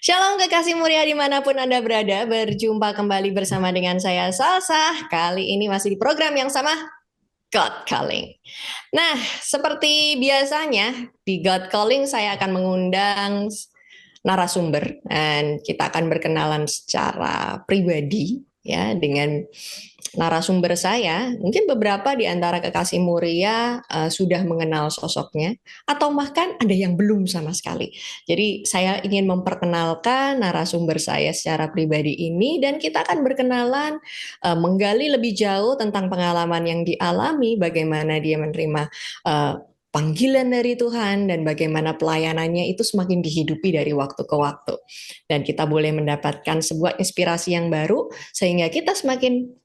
Shalom kekasih mulia dimanapun Anda berada, berjumpa kembali bersama dengan saya Salsa. Kali ini masih di program yang sama, God Calling. Nah, seperti biasanya di God Calling saya akan mengundang narasumber dan kita akan berkenalan secara pribadi ya dengan narasumber saya. Mungkin beberapa di antara kekasih mulia sudah mengenal sosoknya atau bahkan ada yang belum sama sekali. Jadi saya ingin memperkenalkan narasumber saya secara pribadi ini dan kita akan berkenalan menggali lebih jauh tentang pengalaman yang dialami, bagaimana dia menerima panggilan dari Tuhan dan bagaimana pelayanannya itu semakin dihidupi dari waktu ke waktu. Dan kita boleh mendapatkan sebuah inspirasi yang baru sehingga kita semakin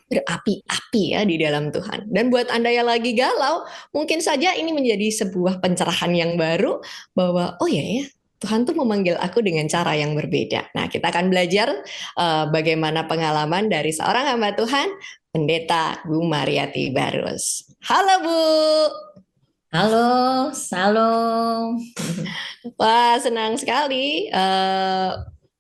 berapi-api ya di dalam Tuhan. Dan buat Anda yang lagi galau, mungkin saja ini menjadi sebuah pencerahan yang baru bahwa oh ya Tuhan tuh memanggil aku dengan cara yang berbeda. Nah, kita akan belajar bagaimana pengalaman dari seorang hamba Tuhan, Pendeta Bu Mariati Barus. Halo Bu. Halo, Salam. Wah, senang sekali.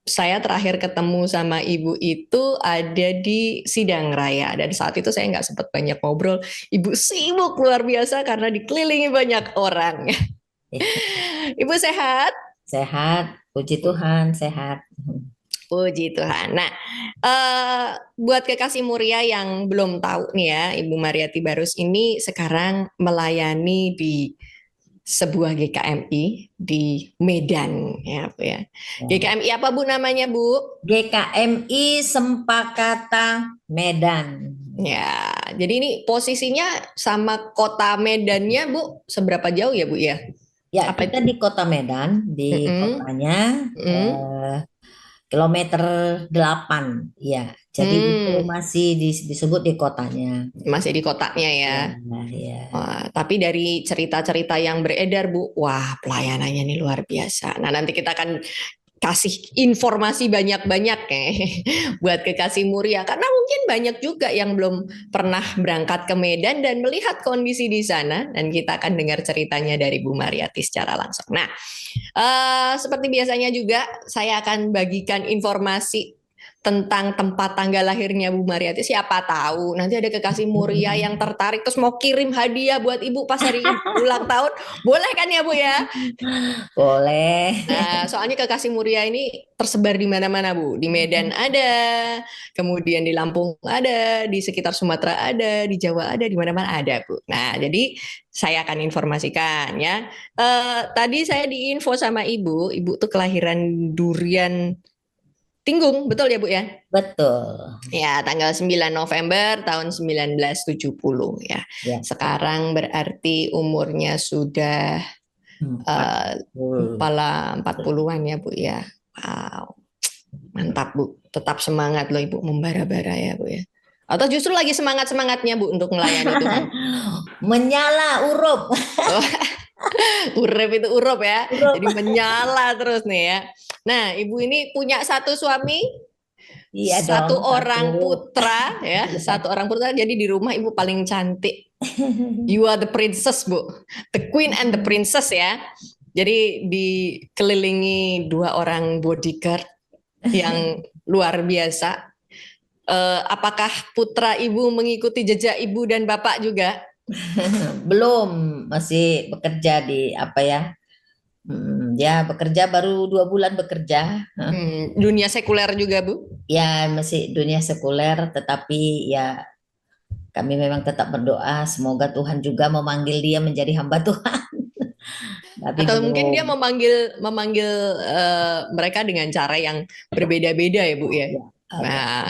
Saya terakhir ketemu sama ibu itu ada di Sidang Raya. Dan saat itu saya nggak sempat banyak ngobrol. Ibu sibuk luar biasa karena dikelilingi banyak orang. Ibu sehat? Sehat, puji Tuhan, sehat. Puji Tuhan. Nah, buat kekasih muria yang belum tahu nih ya, Ibu Mariati Barus ini sekarang melayani di sebuah GKMI di Medan ya Bu ya. GKMI apa Bu namanya Bu? GKMI Sempakata Medan. Ya, jadi ini posisinya sama kota Medannya Bu, seberapa jauh ya Bu ya? Ya, Apa kita itu? di kota Medan, di Mm-mm, kotanya mm, kilometer 8. Ya, jadi itu mm. masih disebut di kotanya. Masih di kotanya ya. Ya, ya. Wah, tapi dari cerita-cerita yang beredar Bu, wah pelayanannya ini luar biasa. Nah nanti kita akan kasih informasi banyak-banyak buat kekasih muria karena mungkin banyak juga yang belum pernah berangkat ke Medan dan melihat kondisi di sana dan kita akan dengar ceritanya dari Bu Mariati secara langsung. Nah, seperti biasanya juga saya akan bagikan informasi tentang tempat tanggal lahirnya Bu Mariati. Siapa tahu nanti ada kekasih muria yang tertarik terus mau kirim hadiah buat Ibu pas hari ulang tahun. Boleh kan ya Bu ya? Boleh. Nah, soalnya kekasih muria ini tersebar di mana-mana, Bu. Di Medan ada, kemudian di Lampung ada, di sekitar Sumatera ada, di Jawa ada, di mana-mana ada, Bu. Nah, jadi saya akan informasikan ya. Tadi saya diinfo sama Ibu tuh kelahiran Durian Tinggung, betul ya, Bu ya? Betul. Ya, tanggal 9 November tahun 1970 ya. Ya, Sekarang berarti umurnya sudah 40. kepala 40-an ya Bu ya. Wow, mantap Bu. Tetap semangat loh Ibu membara-bara ya Bu ya. Atau justru lagi semangat-semangatnya Bu untuk melayani Tuhan. Menyala urup. Oh, urep itu urup ya. Urup. Jadi menyala terus nih ya. Nah, Ibu ini punya satu suami, Iya dong, satu satu. orang putra ya, satu orang putra. Jadi di rumah Ibu paling cantik. You are the princess Bu. The queen and the princess ya. Jadi dikelilingi dua orang bodyguard yang luar biasa. Apakah putra ibu mengikuti jejak ibu dan bapak juga? Belum, masih bekerja di apa ya? Ya bekerja baru 2 bulan bekerja. Dunia sekuler juga bu? Ya masih dunia sekuler, tetapi ya kami memang tetap berdoa semoga Tuhan juga memanggil dia menjadi hamba Tuhan. Tapi Atau mungkin belum. dia memanggil memanggil mereka dengan cara yang berbeda-beda ya bu ya? Ya, ada. Nah,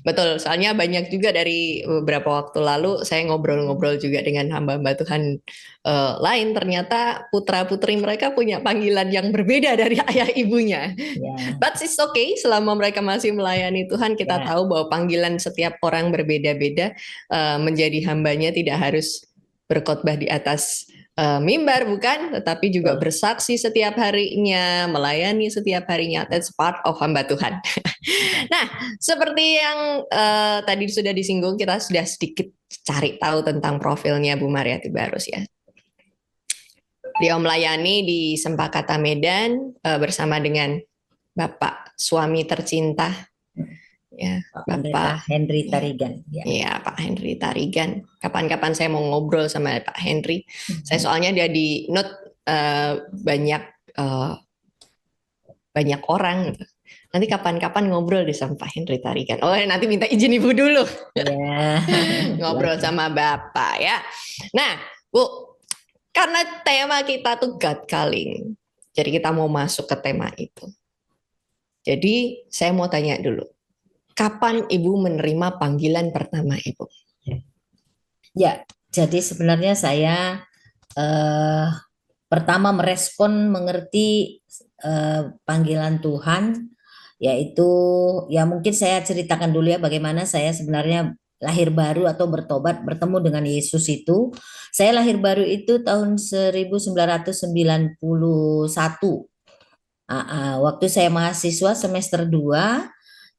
betul. Soalnya banyak juga dari beberapa waktu lalu saya ngobrol-ngobrol juga dengan hamba-hamba Tuhan lain. Ternyata putra-putri mereka punya panggilan yang berbeda dari ayah ibunya. Ya, But it's okay, selama mereka masih melayani Tuhan, kita ya, tahu bahwa panggilan setiap orang berbeda-beda. Menjadi hambanya tidak harus berkhotbah di atas mimbar bukan, tetapi juga betul. bersaksi setiap harinya, melayani setiap harinya. That's part of hamba Tuhan. Nah, seperti yang tadi sudah disinggung, kita sudah sedikit cari tahu tentang profilnya Bu Mariati Barus ya. Dia melayani di Sempakata Medan bersama dengan Bapak suami tercinta, ya, Pak Pendeta Bapak. Henry Tarigan. Ya. Iya, Pak Henry Tarigan. Kapan-kapan saya mau ngobrol sama Pak Henry. Saya soalnya dia di note banyak eh, banyak orang gitu. Nanti kapan-kapan ngobrol deh sama Pak Henry Tarigan. Oh, nanti minta izin Ibu dulu Ya. ngobrol sama Bapak ya. Nah, Bu, karena tema kita tuh God calling. Jadi kita mau masuk ke tema itu. Jadi saya mau tanya dulu, kapan Ibu menerima panggilan pertama Ibu? Ya, jadi sebenarnya saya pertama merespon mengerti panggilan Tuhan, yaitu ya mungkin saya ceritakan dulu ya bagaimana saya sebenarnya lahir baru atau bertobat bertemu dengan Yesus itu. Saya lahir baru itu tahun 1991. Waktu saya mahasiswa semester 2,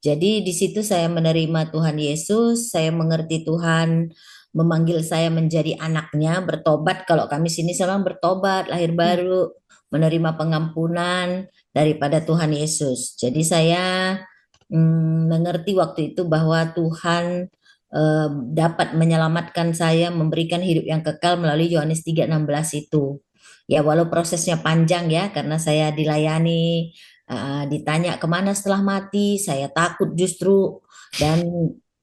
jadi di situ saya menerima Tuhan Yesus, saya mengerti Tuhan memanggil saya menjadi anaknya, bertobat. Kalau kami sini memang bertobat, lahir baru, menerima pengampunan daripada Tuhan Yesus. Jadi saya mengerti waktu itu bahwa Tuhan dapat menyelamatkan saya, memberikan hidup yang kekal melalui Yohanes 3:16 itu. Ya, walau prosesnya panjang ya, karena saya dilayani, ditanya kemana setelah mati, saya takut justru, dan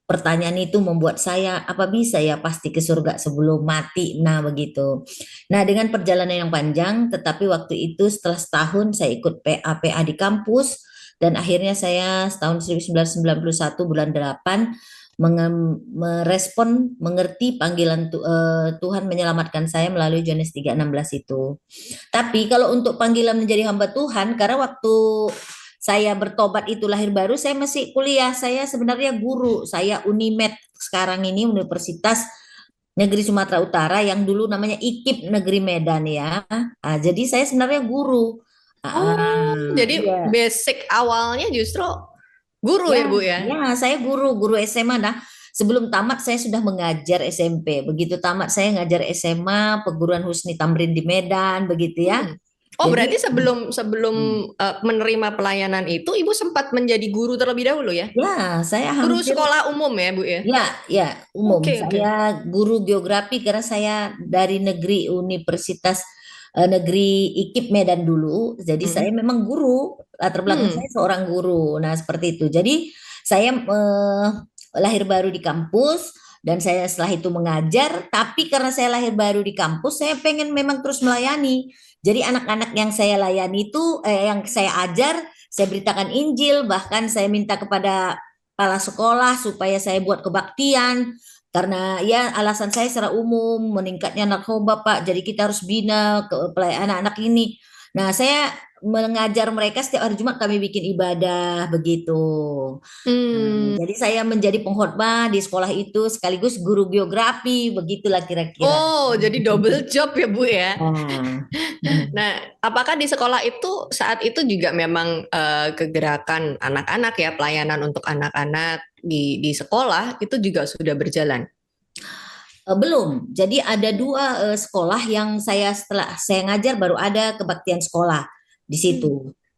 pertanyaan itu membuat saya, apa bisa ya pasti ke surga sebelum mati, nah begitu. Nah, dengan perjalanan yang panjang, tetapi waktu itu setelah setahun saya ikut PA di kampus, dan akhirnya saya tahun 1991 bulan 8 merespon, mengerti panggilan Tuhan menyelamatkan saya melalui Yohanes 3:16 itu. Tapi kalau untuk panggilan menjadi hamba Tuhan, karena waktu saya bertobat itu lahir baru, saya masih kuliah. Saya sebenarnya guru, saya Unimed sekarang ini Universitas Negeri Sumatera Utara yang dulu namanya IKIP Negeri Medan ya. Jadi saya sebenarnya guru. Oh, jadi Iya. basic awalnya justru guru Ya, ya, Bu ya? ya, saya guru SMA. Nah, sebelum tamat saya sudah mengajar SMP. Begitu tamat saya ngajar SMA, Perguruan Husni Tamrin di Medan, begitu ya. Hmm. Oh, berarti Jadi, sebelum sebelum hmm, menerima pelayanan itu, Ibu sempat menjadi guru terlebih dahulu ya? ya, saya Guru hampir, sekolah umum ya, Bu ya? ya, ya, umum. Oke, oke. Saya guru geografi karena saya dari negeri Universitas Negeri IKIP Medan dulu. Jadi saya Hmm. memang guru, latar belakang Hmm. saya seorang guru. Nah, seperti itu. Jadi saya lahir baru di kampus dan saya setelah itu mengajar, tapi karena saya lahir baru di kampus, saya pengen memang terus melayani. Jadi anak-anak yang saya layani itu, yang saya ajar, saya beritakan Injil, bahkan saya minta kepada kepala sekolah supaya saya buat kebaktian, karena ya alasan saya secara umum meningkatnya narkoba Pak, jadi kita harus bina ke anak-anak ini. Nah, saya mengajar mereka setiap hari Jumat kami bikin ibadah begitu. Hmm. Jadi saya menjadi pengkhotbah di sekolah itu sekaligus guru geografi, begitulah kira-kira. Oh, jadi double job ya, Bu ya? Nah, Nah, apakah di sekolah itu saat itu juga memang kegerakan anak-anak ya, pelayanan untuk anak-anak di sekolah itu juga sudah berjalan? belum. Jadi ada dua sekolah yang saya setelah saya ngajar baru ada kebaktian sekolah di Hmm. situ.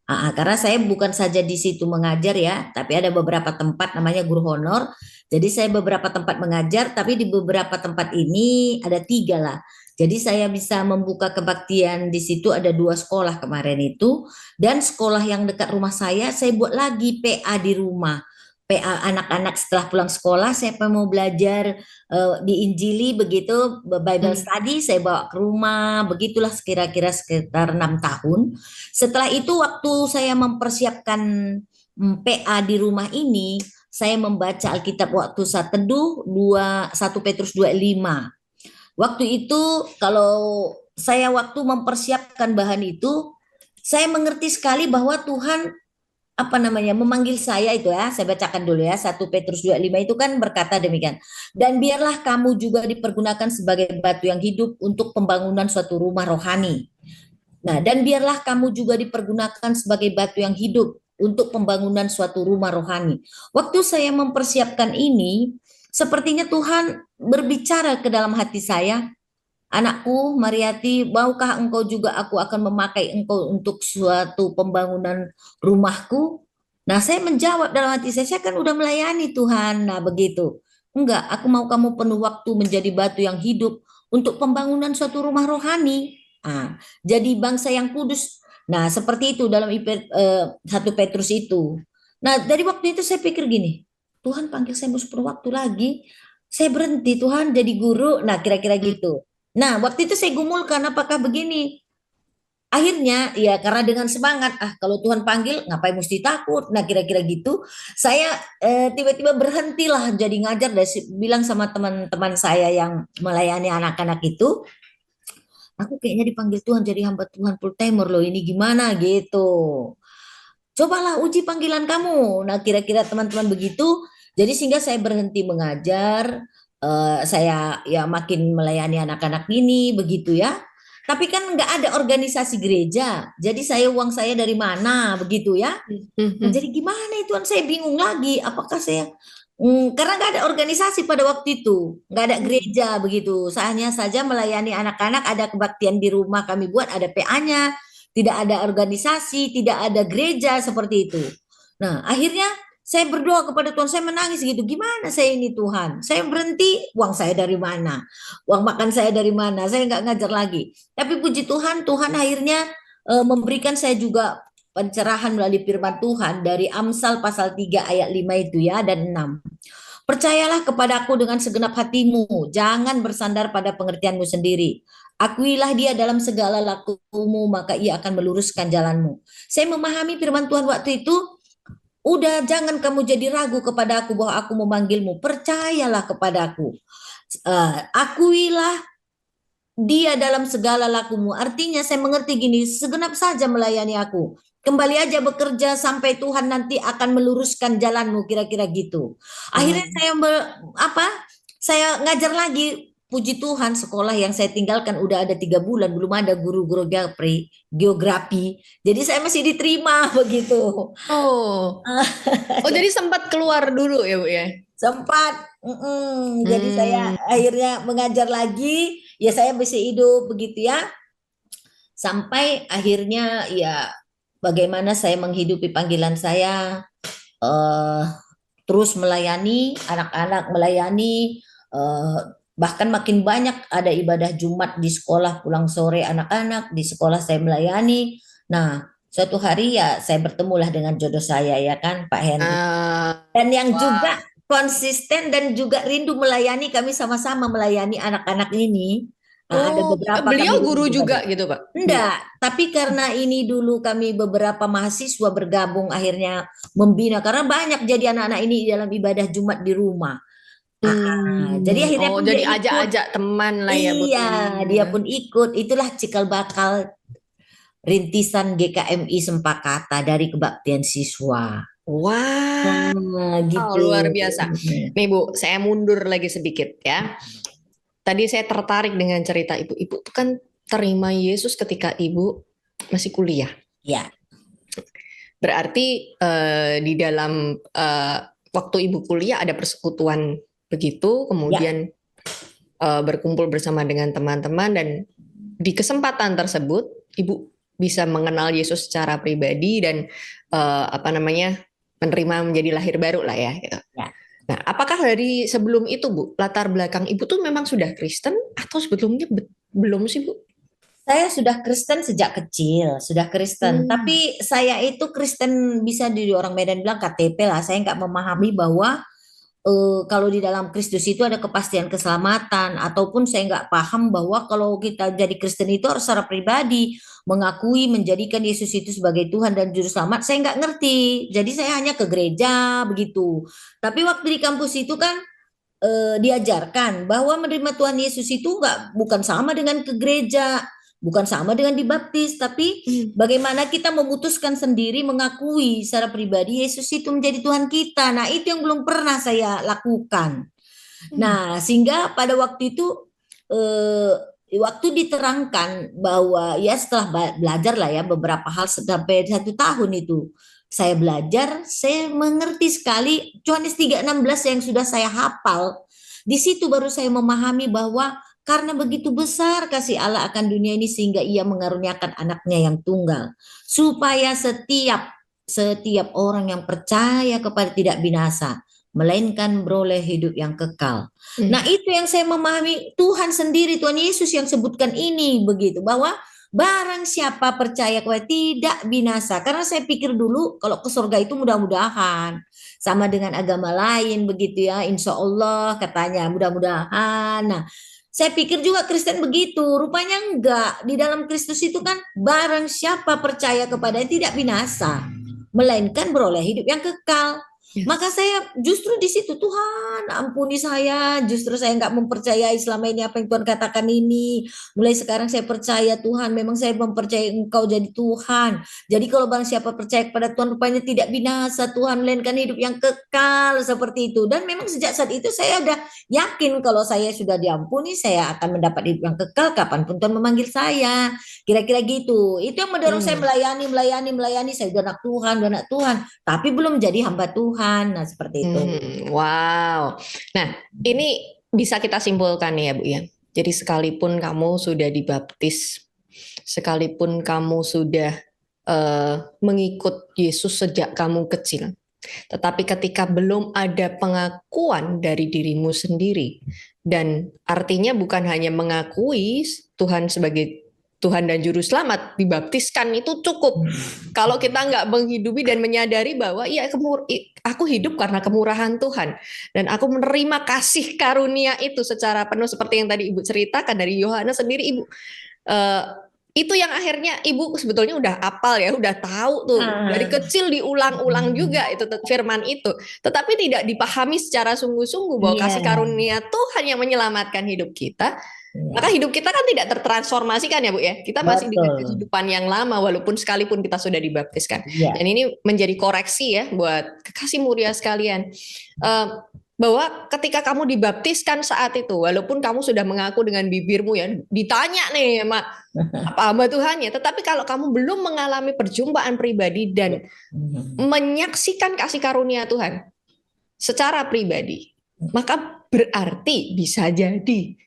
Karena saya bukan saja di situ mengajar ya, tapi ada beberapa tempat namanya guru honor. Jadi saya beberapa tempat mengajar, tapi di beberapa tempat ini ada tiga lah. Jadi saya bisa membuka kebaktian di situ ada dua sekolah kemarin itu, dan sekolah yang dekat rumah saya buat lagi PA di rumah. PA anak-anak setelah pulang sekolah, saya mau belajar diinjili begitu, Bible Hmm. study saya bawa ke rumah, begitulah kira-kira sekitar 6 tahun. Setelah itu waktu saya mempersiapkan PA di rumah ini, saya membaca Alkitab waktu saat teduh 1 Petrus 2:5. Waktu itu kalau saya waktu mempersiapkan bahan itu, saya mengerti sekali bahwa Tuhan apa namanya memanggil saya itu ya, saya bacakan dulu ya, 1 Petrus 2:5 itu kan berkata demikian, dan biarlah kamu juga dipergunakan sebagai batu yang hidup untuk pembangunan suatu rumah rohani. Nah, dan biarlah kamu juga dipergunakan sebagai batu yang hidup untuk pembangunan suatu rumah rohani. Waktu saya mempersiapkan ini, sepertinya Tuhan berbicara ke dalam hati saya, anakku Mariati, maukah engkau juga aku akan memakai engkau untuk suatu pembangunan rumahku? Nah, saya menjawab dalam hati saya kan udah melayani Tuhan. Nah, begitu. Enggak, aku mau kamu penuh waktu menjadi batu yang hidup untuk pembangunan suatu rumah rohani. Nah, jadi bangsa yang kudus. Nah, seperti itu dalam 1 Petrus itu. Nah, dari waktu itu saya pikir gini, Tuhan panggil saya mau 10 waktu lagi. Saya berhenti, Tuhan jadi guru. Nah, kira-kira Hmm. gitu. Nah, waktu itu saya gumulkan apakah begini. Akhirnya ya karena dengan semangat, kalau Tuhan panggil ngapain mesti takut. Nah, kira-kira gitu. Saya tiba-tiba berhentilah jadi ngajar dan bilang sama teman-teman saya yang melayani anak-anak itu, aku kayaknya dipanggil Tuhan jadi hamba Tuhan full timer loh, ini gimana gitu. Cobalah uji panggilan kamu. Nah, kira-kira teman-teman begitu. Jadi sehingga saya berhenti mengajar, saya ya makin melayani anak-anak ini begitu ya. Tapi kan nggak ada organisasi gereja. Jadi uang saya dari mana begitu ya. Nah, jadi gimana itu kan saya bingung lagi. Apakah saya karena nggak ada organisasi pada waktu itu, nggak ada gereja begitu. Saya hanya saja melayani anak-anak, ada kebaktian di rumah kami buat, ada PA-nya, tidak ada organisasi, tidak ada gereja seperti itu. Nah, akhirnya saya berdoa kepada Tuhan, saya menangis gitu. Gimana saya ini Tuhan? Saya berhenti, uang saya dari mana? Uang makan saya dari mana? Saya nggak ngajar lagi. Tapi puji Tuhan, Tuhan akhirnya memberikan saya juga pencerahan melalui firman Tuhan dari Amsal pasal 3 ayat 5 itu ya dan 6. Percayalah kepadaku dengan segenap hatimu, jangan bersandar pada pengertianmu sendiri. Akuilah dia dalam segala lakumu, maka ia akan meluruskan jalanmu. Saya memahami firman Tuhan waktu itu, udah jangan kamu jadi ragu kepada aku bahwa aku memanggilmu, percayalah kepadaku. Akuilah dia dalam segala lakumu. Artinya saya mengerti gini, segenap saja melayani aku. Kembali aja bekerja sampai Tuhan nanti akan meluruskan jalanmu, kira-kira gitu. Akhirnya saya ngajar lagi. Puji Tuhan, sekolah yang saya tinggalkan udah ada 3 bulan, belum ada guru-guru geografi. Jadi saya masih diterima begitu. Oh, oh jadi sempat keluar dulu ya Bu ya? Sempat, jadi saya Hmm. akhirnya mengajar lagi, ya saya bisa hidup begitu ya. Sampai akhirnya ya bagaimana saya menghidupi panggilan saya, eh, terus melayani anak-anak, melayani eh, bahkan makin banyak ada ibadah Jumat di sekolah pulang sore anak-anak, di sekolah saya melayani. Nah, suatu hari ya saya bertemulah dengan jodoh saya ya kan Pak Henry. Dan yang juga Wah. konsisten dan juga rindu melayani, kami sama-sama melayani anak-anak ini. Ada Oh, beberapa beliau kami guru juga beribadah. gitu Pak? Enggak, tapi karena ini dulu kami beberapa mahasiswa bergabung akhirnya membina karena banyak jadi anak-anak ini dalam ibadah Jumat di rumah. Jadi akhirnya Oh, pun dia jadi ikut. ajak-ajak teman lah ya Bu. Iya, dia pun ikut. Itulah cikal bakal rintisan GKMI Sempakata dari kebaktian siswa. Wah, Gitu. luar biasa. Nih Bu, saya mundur lagi sedikit ya. Tadi saya tertarik dengan cerita Ibu. Ibu tuh kan terima Yesus ketika Ibu masih kuliah. Ya, Berarti di dalam waktu Ibu kuliah ada persekutuan begitu, kemudian berkumpul bersama dengan teman-teman dan di kesempatan tersebut Ibu bisa mengenal Yesus secara pribadi dan menerima menjadi lahir baru lah ya gitu. ya. Nah, apakah dari sebelum itu Bu, latar belakang Ibu tuh memang sudah Kristen atau sebelumnya belum sih Bu? Saya sudah Kristen sejak kecil, sudah Kristen. Tapi saya itu Kristen bisa di orang Medan bilang KTP lah. Saya nggak memahami bahwa kalau di dalam Kristus itu ada kepastian keselamatan, ataupun saya nggak paham bahwa kalau kita jadi Kristen itu harus secara pribadi mengakui menjadikan Yesus itu sebagai Tuhan dan Juru Selamat. Saya nggak ngerti, jadi saya hanya ke gereja begitu. Tapi waktu di kampus itu kan diajarkan bahwa menerima Tuhan Yesus itu bukan sama dengan ke gereja, bukan sama dengan dibaptis, tapi bagaimana kita memutuskan sendiri mengakui secara pribadi Yesus itu menjadi Tuhan kita. Nah, itu yang belum pernah saya lakukan. Nah, sehingga pada waktu itu waktu diterangkan bahwa ya setelah belajar lah ya beberapa hal sampai 1 tahun itu saya belajar, saya mengerti sekali Yohanes 3:16 yang sudah saya hafal. Di situ baru saya memahami bahwa Karena begitu besar kasih Allah akan dunia ini sehingga ia mengaruniakan anaknya yang tunggal. Supaya setiap orang yang percaya kepada tidak binasa, melainkan beroleh hidup yang kekal. Nah, itu yang saya memahami Tuhan sendiri, Tuhan Yesus yang sebutkan ini begitu, bahwa barang siapa percaya kepada tidak binasa. Karena saya pikir dulu kalau ke surga itu mudah-mudahan sama dengan agama lain begitu ya, insya Allah katanya mudah-mudahan. Nah, saya pikir juga Kristen begitu, rupanya enggak. Di dalam Kristus itu kan barang siapa percaya kepada tidak binasa, melainkan beroleh hidup yang kekal. Maka saya justru di situ, Tuhan ampuni saya, justru saya enggak mempercayai selama ini apa yang Tuhan katakan ini. Mulai sekarang saya percaya Tuhan, memang saya mempercayai Engkau jadi Tuhan. Jadi kalau barang siapa percaya kepada Tuhan rupanya tidak binasa Tuhan, melainkan hidup yang kekal seperti itu. Dan memang sejak saat itu saya udah yakin kalau saya sudah diampuni, saya akan mendapat hidup yang kekal kapanpun Tuhan memanggil saya. Kira-kira gitu. Itu yang mendorong saya melayani. Saya udah anak Tuhan, udah anak Tuhan. Tapi belum jadi hamba Tuhan. Nah, seperti itu. Wow. Nah, ini bisa kita simpulkan ya, Bu ya. Jadi sekalipun kamu sudah dibaptis, sekalipun kamu sudah mengikut Yesus sejak kamu kecil, tetapi ketika belum ada pengakuan dari dirimu sendiri, dan artinya bukan hanya mengakui Tuhan sebagai Tuhan dan Juru Selamat, dibaptiskan itu cukup. Kalau kita nggak menghidupi dan menyadari bahwa iya aku hidup karena kemurahan Tuhan, dan aku menerima kasih karunia itu secara penuh seperti yang tadi Ibu ceritakan dari Yohanes sendiri, Ibu. Itu yang akhirnya Ibu sebetulnya udah hafal ya, udah tahu tuh dari kecil diulang-ulang juga itu firman itu, tetapi tidak dipahami secara sungguh-sungguh bahwa kasih karunia Tuhan yang menyelamatkan hidup kita. Maka hidup kita kan tidak tertransformasi kan ya Bu ya, kita masih dengan kehidupan yang lama walaupun sekalipun kita sudah dibaptiskan. Dan ini menjadi koreksi ya buat kekasih mulia sekalian, bahwa ketika kamu dibaptiskan saat itu, walaupun kamu sudah mengaku dengan bibirmu ya, ditanya nih sama apa hamba Tuhannya, tetapi kalau kamu belum mengalami perjumpaan pribadi dan menyaksikan kasih karunia Tuhan secara pribadi, maka berarti bisa jadi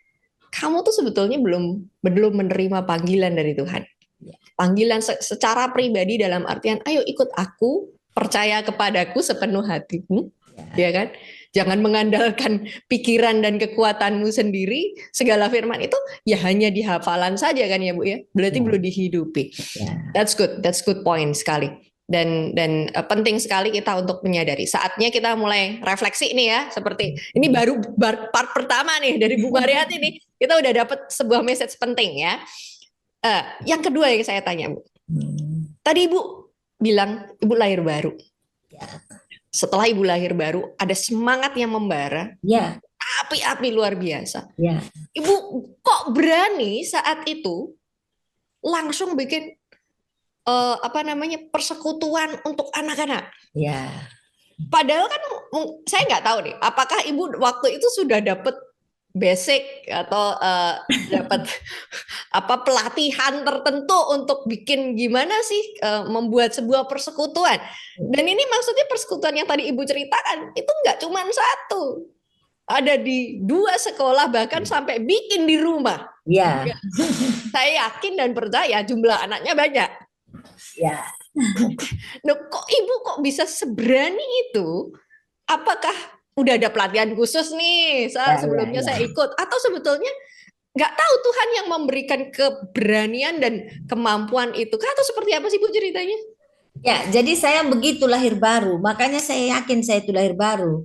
kamu tuh sebetulnya belum menerima panggilan dari Tuhan. Panggilan secara pribadi dalam artian, ayo ikut aku, percaya kepadaku sepenuh hatimu, ya kan? Jangan mengandalkan pikiran dan kekuatanmu sendiri. Segala firman itu ya hanya di hafalan saja kan ya Bu ya. Berarti belum dihidupi. That's good point sekali. Dan penting sekali kita untuk menyadari. Saatnya kita mulai refleksi nih ya. Seperti ini baru part pertama nih dari Bu Mariati nih. Kita udah dapat sebuah message penting ya. Yang kedua yang saya tanya Bu. Tadi Ibu bilang Ibu lahir baru. Setelah Ibu lahir baru, ada semangat yang membara, api-api luar biasa. Ibu kok berani saat itu langsung bikin persekutuan untuk anak-anak? Padahal kan saya nggak tahu nih, apakah Ibu waktu itu sudah dapat basic atau dapat pelatihan tertentu untuk bikin gimana sih membuat sebuah persekutuan. Dan ini maksudnya persekutuan yang tadi Ibu ceritakan itu nggak cuma satu, ada di 2 sekolah bahkan sampai bikin di rumah. Saya yakin dan percaya jumlah anaknya banyak. Nah, Ibu kok bisa seberani itu? Apakah udah ada pelatihan khusus nih sebelumnya saya ikut, atau sebetulnya nggak tahu Tuhan yang memberikan keberanian dan kemampuan itu, atau seperti apa sih Bu ceritanya? Jadi saya begitu lahir baru, makanya saya yakin saya itu lahir baru.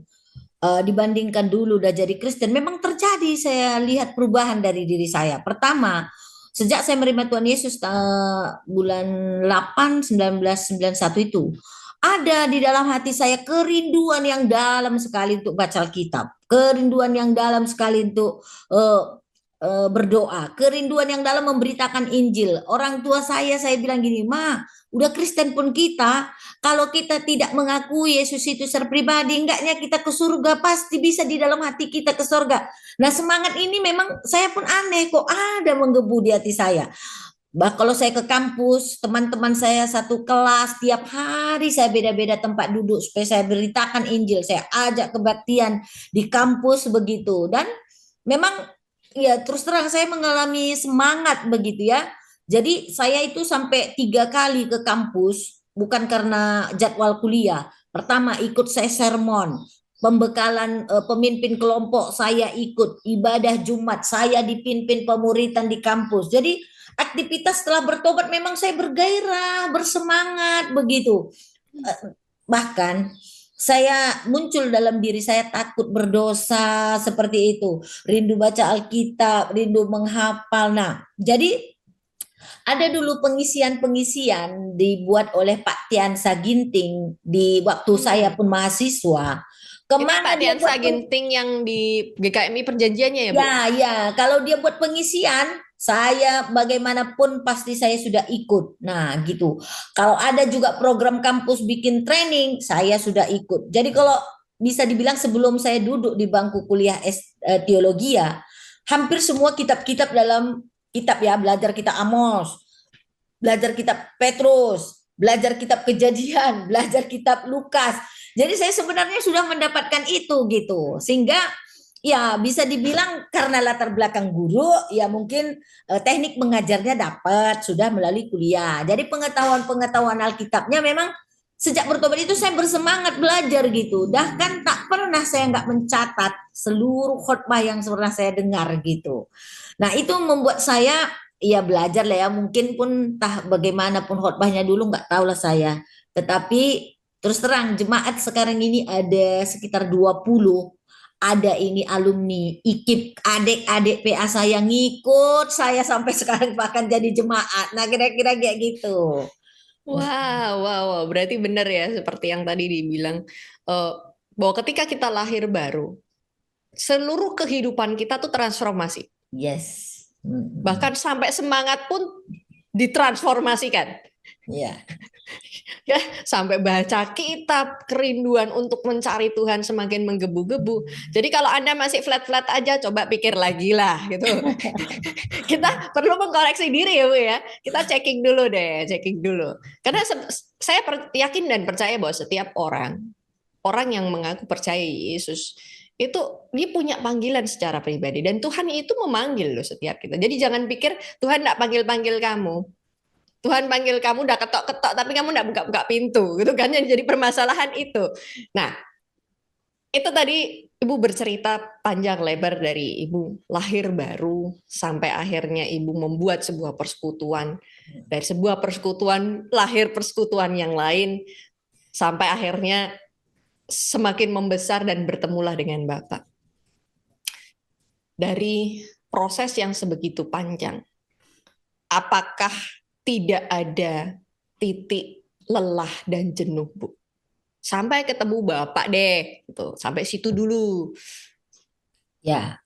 Dibandingkan dulu udah jadi Kristen, memang terjadi saya lihat perubahan dari diri saya. Pertama, sejak saya menerima Tuhan Yesus bulan 8 1991 itu, ada di dalam hati saya kerinduan yang dalam sekali untuk baca Alkitab, kerinduan yang dalam sekali untuk berdoa, kerinduan yang dalam memberitakan Injil. Orang tua saya bilang gini, Ma, udah Kristen pun kita, kalau kita tidak mengakui Yesus itu secara pribadi, enggaknya kita ke surga, pasti bisa di dalam hati kita ke surga. Nah, semangat ini memang saya pun aneh, kok ada menggebu di hati saya. Kalau saya ke kampus, teman-teman saya satu kelas, tiap hari saya beda-beda tempat duduk supaya saya beritakan Injil, saya ajak kebaktian di kampus begitu. Dan memang ya terus terang saya mengalami semangat begitu ya. Jadi saya itu sampai 3 kali ke kampus, bukan karena jadwal kuliah. Pertama ikut saya sermon, pembekalan pemimpin kelompok saya ikut, ibadah Jumat saya dipimpin pemuritan di kampus. Jadi aktivitas setelah bertobat memang saya bergairah, bersemangat begitu. Bahkan saya muncul dalam diri saya takut berdosa seperti itu, rindu baca Alkitab, rindu menghafal. Nah, jadi ada dulu pengisian-pengisian dibuat oleh Pak Tian Saginting di waktu saya Hmm. pun mahasiswa. Ini Kemana Pak dia Tian buat Saginting yang di GKMI perjanjiannya ya, Bu? ya, kalau dia buat pengisian, saya bagaimanapun pasti saya sudah ikut. Nah, gitu. Kalau ada juga program kampus bikin training, saya sudah ikut. Jadi kalau bisa dibilang sebelum saya duduk di bangku kuliah teologi ya, hampir semua kitab-kitab dalam kitab ya, belajar kitab Amos, belajar kitab Petrus, belajar kitab Kejadian, belajar kitab Lukas. Jadi saya sebenarnya sudah mendapatkan itu gitu. Sehingga ya bisa dibilang karena latar belakang guru ya mungkin teknik mengajarnya dapat sudah melalui kuliah. Jadi pengetahuan-pengetahuan Alkitabnya memang sejak bertobat itu saya bersemangat belajar gitu. Bahkan tak pernah saya nggak mencatat seluruh khotbah yang pernah saya dengar gitu. Nah itu membuat saya ya belajar lah ya, mungkin pun tah bagaimanapun khotbahnya dulu nggak tahu lah saya. Tetapi terus terang jemaat sekarang ini ada sekitar 20, ada ini alumni IKIP, adik-adik PA saya ngikut saya sampai sekarang bahkan jadi jemaat. Nah kira-kira kayak gitu. Wow, wow, wow. Berarti benar ya seperti yang tadi dibilang eh, bahwa ketika kita lahir baru, seluruh kehidupan kita tuh transformasi. Yes. Bahkan sampai semangat pun ditransformasikan. Ya. Ya, sampai baca kitab, kerinduan untuk mencari Tuhan semakin menggebu-gebu. Jadi kalau Anda masih flat-flat aja, coba pikir lagi lah gitu. Kita perlu mengkoreksi diri ya Bu ya. Kita checking dulu deh, checking dulu. Karena saya yakin dan percaya bahwa setiap orang yang mengaku percaya Yesus itu dia punya panggilan secara pribadi dan Tuhan itu memanggil loh setiap kita. Jadi jangan pikir Tuhan tidak panggil-panggil kamu. Tuhan panggil kamu udah ketok-ketok tapi kamu udah buka-buka pintu gitu kan yang jadi permasalahan itu. Nah, itu tadi Ibu bercerita panjang lebar dari Ibu lahir baru sampai akhirnya Ibu membuat sebuah persekutuan. Dari sebuah persekutuan lahir persekutuan yang lain sampai akhirnya semakin membesar dan bertemulah dengan Bapak. Dari proses yang sebegitu panjang, apakah tidak ada titik lelah dan jenuh, Bu? Sampai ketemu Bapak deh, gitu. Sampai situ dulu. Ya,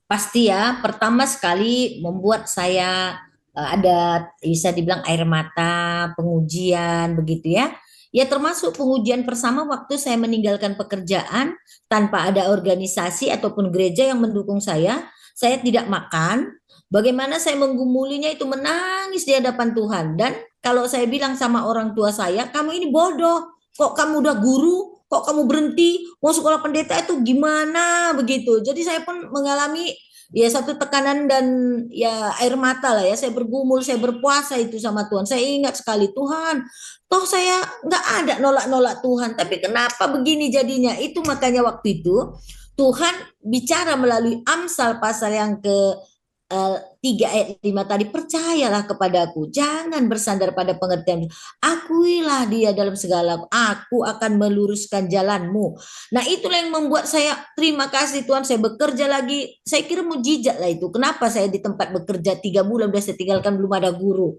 pasti ya. Pertama sekali membuat saya ada bisa dibilang air mata, pengujian begitu ya. Ya termasuk pengujian pertama waktu saya meninggalkan pekerjaan tanpa ada organisasi ataupun gereja yang mendukung saya tidak makan. Bagaimana saya menggumulinya itu menangis di hadapan Tuhan. Dan kalau saya bilang sama orang tua saya, kamu ini bodoh, kok kamu udah guru, kok kamu berhenti, mau sekolah pendeta itu gimana begitu. Jadi saya pun mengalami ya satu tekanan dan ya air mata lah ya. Saya bergumul, saya berpuasa itu sama Tuhan. Saya ingat sekali Tuhan, toh saya nggak ada nolak-nolak Tuhan, tapi kenapa begini jadinya? Itu makanya waktu itu Tuhan bicara melalui Amsal pasal yang ke 3 ayat 5 tadi, percayalah kepadaku, jangan bersandar pada pengertian, akuilah dia dalam segala, aku akan meluruskan jalanmu. Nah itulah yang membuat saya terima kasih Tuhan, saya bekerja lagi, saya kira mujizat lah itu, kenapa saya di tempat bekerja 3 bulan udah saya tinggalkan belum ada guru.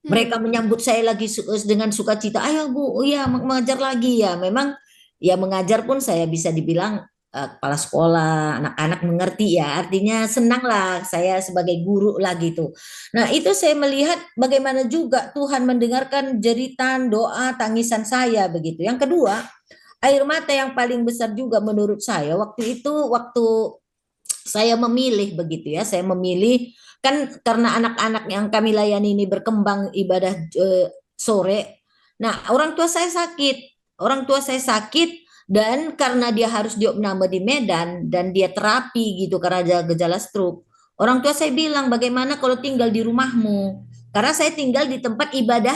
Mereka menyambut saya lagi dengan sukacita, ayo Bu, ya mengajar lagi ya. Memang ya mengajar pun saya bisa dibilang kepala sekolah, anak-anak mengerti ya. Artinya senang lah saya sebagai guru lah gitu. Nah itu saya melihat bagaimana juga Tuhan mendengarkan jeritan, doa, tangisan saya begitu. Yang kedua, air mata yang paling besar juga menurut saya waktu itu, waktu saya memilih begitu ya, saya memilih kan karena anak-anak yang kami layani ini berkembang ibadah sore. Nah, orang tua saya sakit dan karena dia harus diopname di Medan dan dia terapi gitu karena ada gejala stroke. orang tua saya bilang, bagaimana kalau tinggal di rumahmu? Karena saya tinggal di tempat ibadah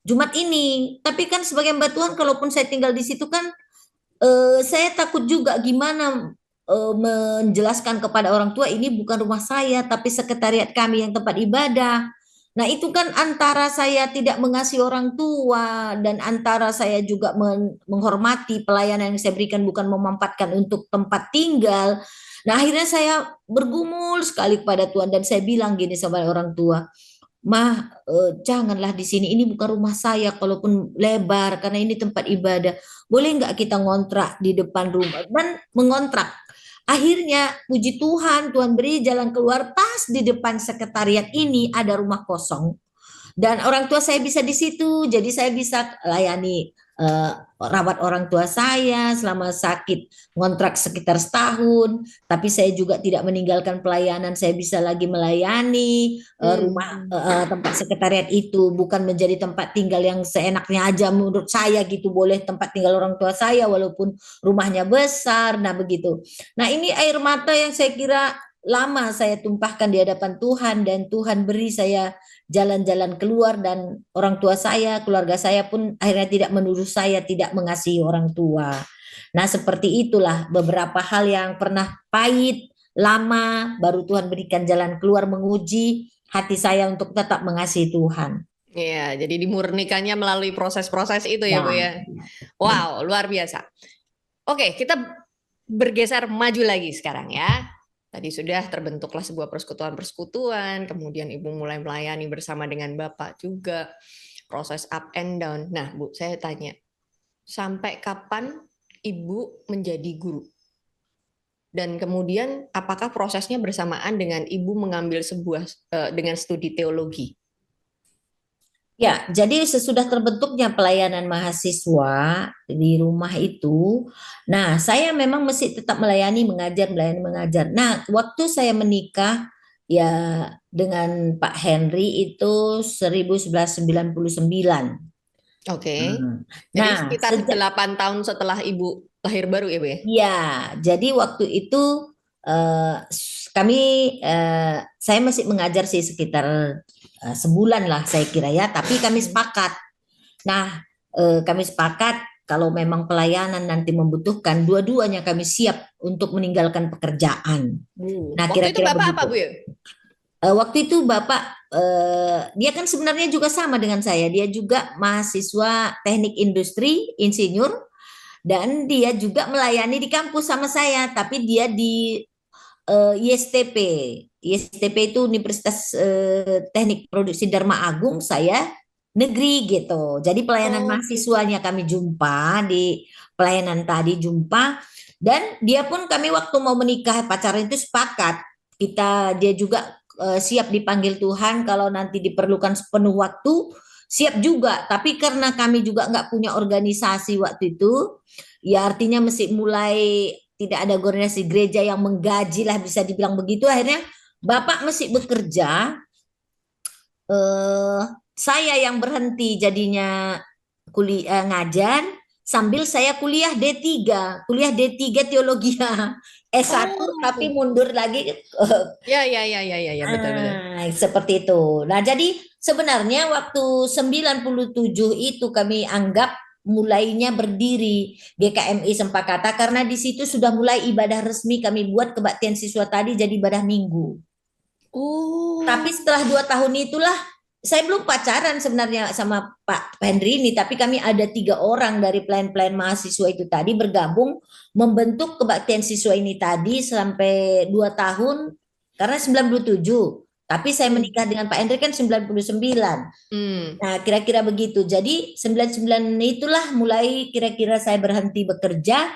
Jumat ini. Tapi kan sebagai hamba Tuhan, kalaupun saya tinggal di situ kan, saya takut juga gimana menjelaskan kepada orang tua ini bukan rumah saya, tapi sekretariat kami yang tempat ibadah. Nah, itu kan antara saya tidak mengasihi orang tua dan antara saya juga menghormati pelayanan yang saya berikan bukan memanfaatkan untuk tempat tinggal. Nah, akhirnya saya bergumul sekali kepada Tuhan dan saya bilang gini sama orang tua, Mah, janganlah di sini. Ini bukan rumah saya, kalaupun lebar, karena ini tempat ibadah. Boleh nggak kita ngontrak di depan rumah? Dan mengontrak. Akhirnya, puji Tuhan, Tuhan beri jalan keluar pas di depan sekretariat ini ada rumah kosong. Dan orang tua saya bisa di situ, jadi saya bisa layani rawat orang tua saya selama sakit, ngontrak sekitar setahun. Tapi saya juga tidak meninggalkan pelayanan, saya bisa lagi melayani rumah tempat sekretariat itu, bukan menjadi tempat tinggal yang seenaknya aja menurut saya gitu, boleh tempat tinggal orang tua saya walaupun rumahnya besar. Nah begitu. Nah ini air mata yang saya kira lama saya tumpahkan di hadapan Tuhan dan Tuhan beri saya jalan-jalan keluar dan orang tua saya, keluarga saya pun akhirnya tidak menuduh saya tidak mengasihi orang tua. Nah, seperti itulah beberapa hal yang pernah pahit, lama, baru Tuhan berikan jalan keluar menguji hati saya untuk tetap mengasihi Tuhan. Iya, jadi dimurnikannya melalui proses-proses itu ya, Bu Ya, ya. Wow, luar biasa. Oke, kita bergeser maju lagi sekarang ya. Tadi sudah terbentuklah sebuah persekutuan-persekutuan, kemudian Ibu mulai melayani bersama dengan Bapak juga, proses up and down. Nah, Bu, saya tanya, sampai kapan Ibu menjadi guru? Dan kemudian apakah prosesnya bersamaan dengan Ibu mengambil dengan studi teologi? Ya, jadi sesudah terbentuknya pelayanan mahasiswa di rumah itu, nah saya memang mesti tetap melayani, mengajar. Nah, waktu saya menikah ya dengan Pak Henry itu 1999. Oke. Jadi Nah, sekitar 8 tahun setelah Ibu lahir baru ya, Bu ya? ya, jadi waktu itu kami saya masih mengajar sih sekitar sebulan lah saya kira ya, tapi kami sepakat. Nah, kami sepakat kalau memang pelayanan nanti membutuhkan, dua-duanya kami siap untuk meninggalkan pekerjaan. Nah, Waktu itu kira-kira Bapak begitu. apa, Bu ya? Waktu itu Bapak, dia kan sebenarnya juga sama dengan saya. Dia juga mahasiswa teknik industri, insinyur, dan dia juga melayani di kampus sama saya, tapi dia di ISTP. ISTP itu Universitas Teknik Produksi Dharma Agung, saya negeri gitu. Jadi pelayanan mahasiswanya kami jumpa di pelayanan tadi jumpa dan dia pun kami waktu mau menikah pacaran itu sepakat dia juga siap dipanggil Tuhan kalau nanti diperlukan sepenuh waktu siap juga. Tapi karena kami juga nggak punya organisasi waktu itu, ya artinya mesti mulai tidak ada organisasi gereja yang menggaji lah bisa dibilang begitu. Akhirnya Bapak mesti bekerja, saya yang berhenti jadinya kuliah ngajar sambil saya kuliah D3 teologi S1 tapi mundur lagi. Ya, betul. Seperti itu. Nah, jadi sebenarnya waktu 97 itu kami anggap mulainya berdiri GKMI Sempakata karena di situ sudah mulai ibadah resmi kami buat kebaktian siswa tadi jadi ibadah minggu. Tapi setelah 2 tahun itulah saya belum pacaran sebenarnya sama Pak Henry ini, tapi kami ada 3 orang dari pelayan-pelayan mahasiswa itu tadi bergabung membentuk kebaktian siswa ini tadi sampai 2 tahun karena 97. Tapi saya menikah dengan Pak Henry kan 99. Nah, kira-kira begitu. Jadi 99 itulah mulai kira-kira saya berhenti bekerja.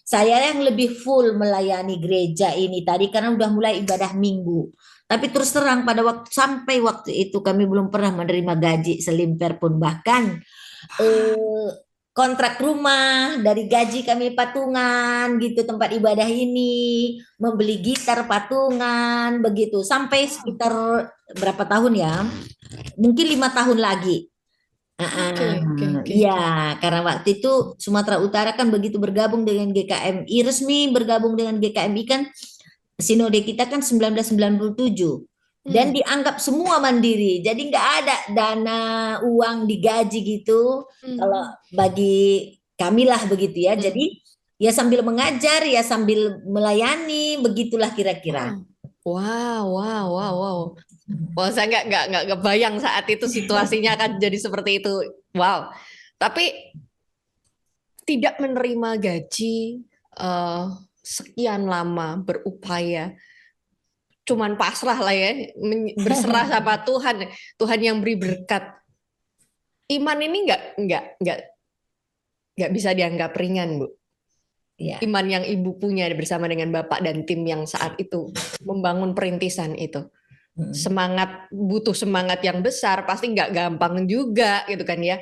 Saya yang lebih full melayani gereja ini tadi karena udah mulai ibadah minggu. Tapi terus terang sampai waktu itu kami belum pernah menerima gaji selimper pun bahkan kontrak rumah dari gaji kami patungan gitu tempat ibadah ini membeli gitar patungan begitu sampai sekitar berapa tahun ya mungkin 5 tahun lagi. Iya, karena waktu itu Sumatera Utara kan begitu bergabung dengan GKMI resmi bergabung dengan GKMI kan sinode kita kan 1997 dan dianggap semua mandiri. Jadi nggak ada dana uang digaji gitu. Kalau bagi kami lah begitu ya. Jadi ya sambil mengajar ya sambil melayani begitulah kira-kira. Wow, wow, wow, wow. Wah, saya nggak kebayang saat itu situasinya akan jadi seperti itu. Wow. Tapi tidak menerima gaji sekian lama berupaya, cuman pasrah lah ya, berserah sama Tuhan, Tuhan yang beri berkat. Iman ini nggak bisa dianggap ringan, Bu. Ya. Iman yang Ibu punya bersama dengan Bapak dan tim yang saat itu membangun perintisan itu. Butuh semangat yang besar, pasti nggak gampang juga gitu kan ya.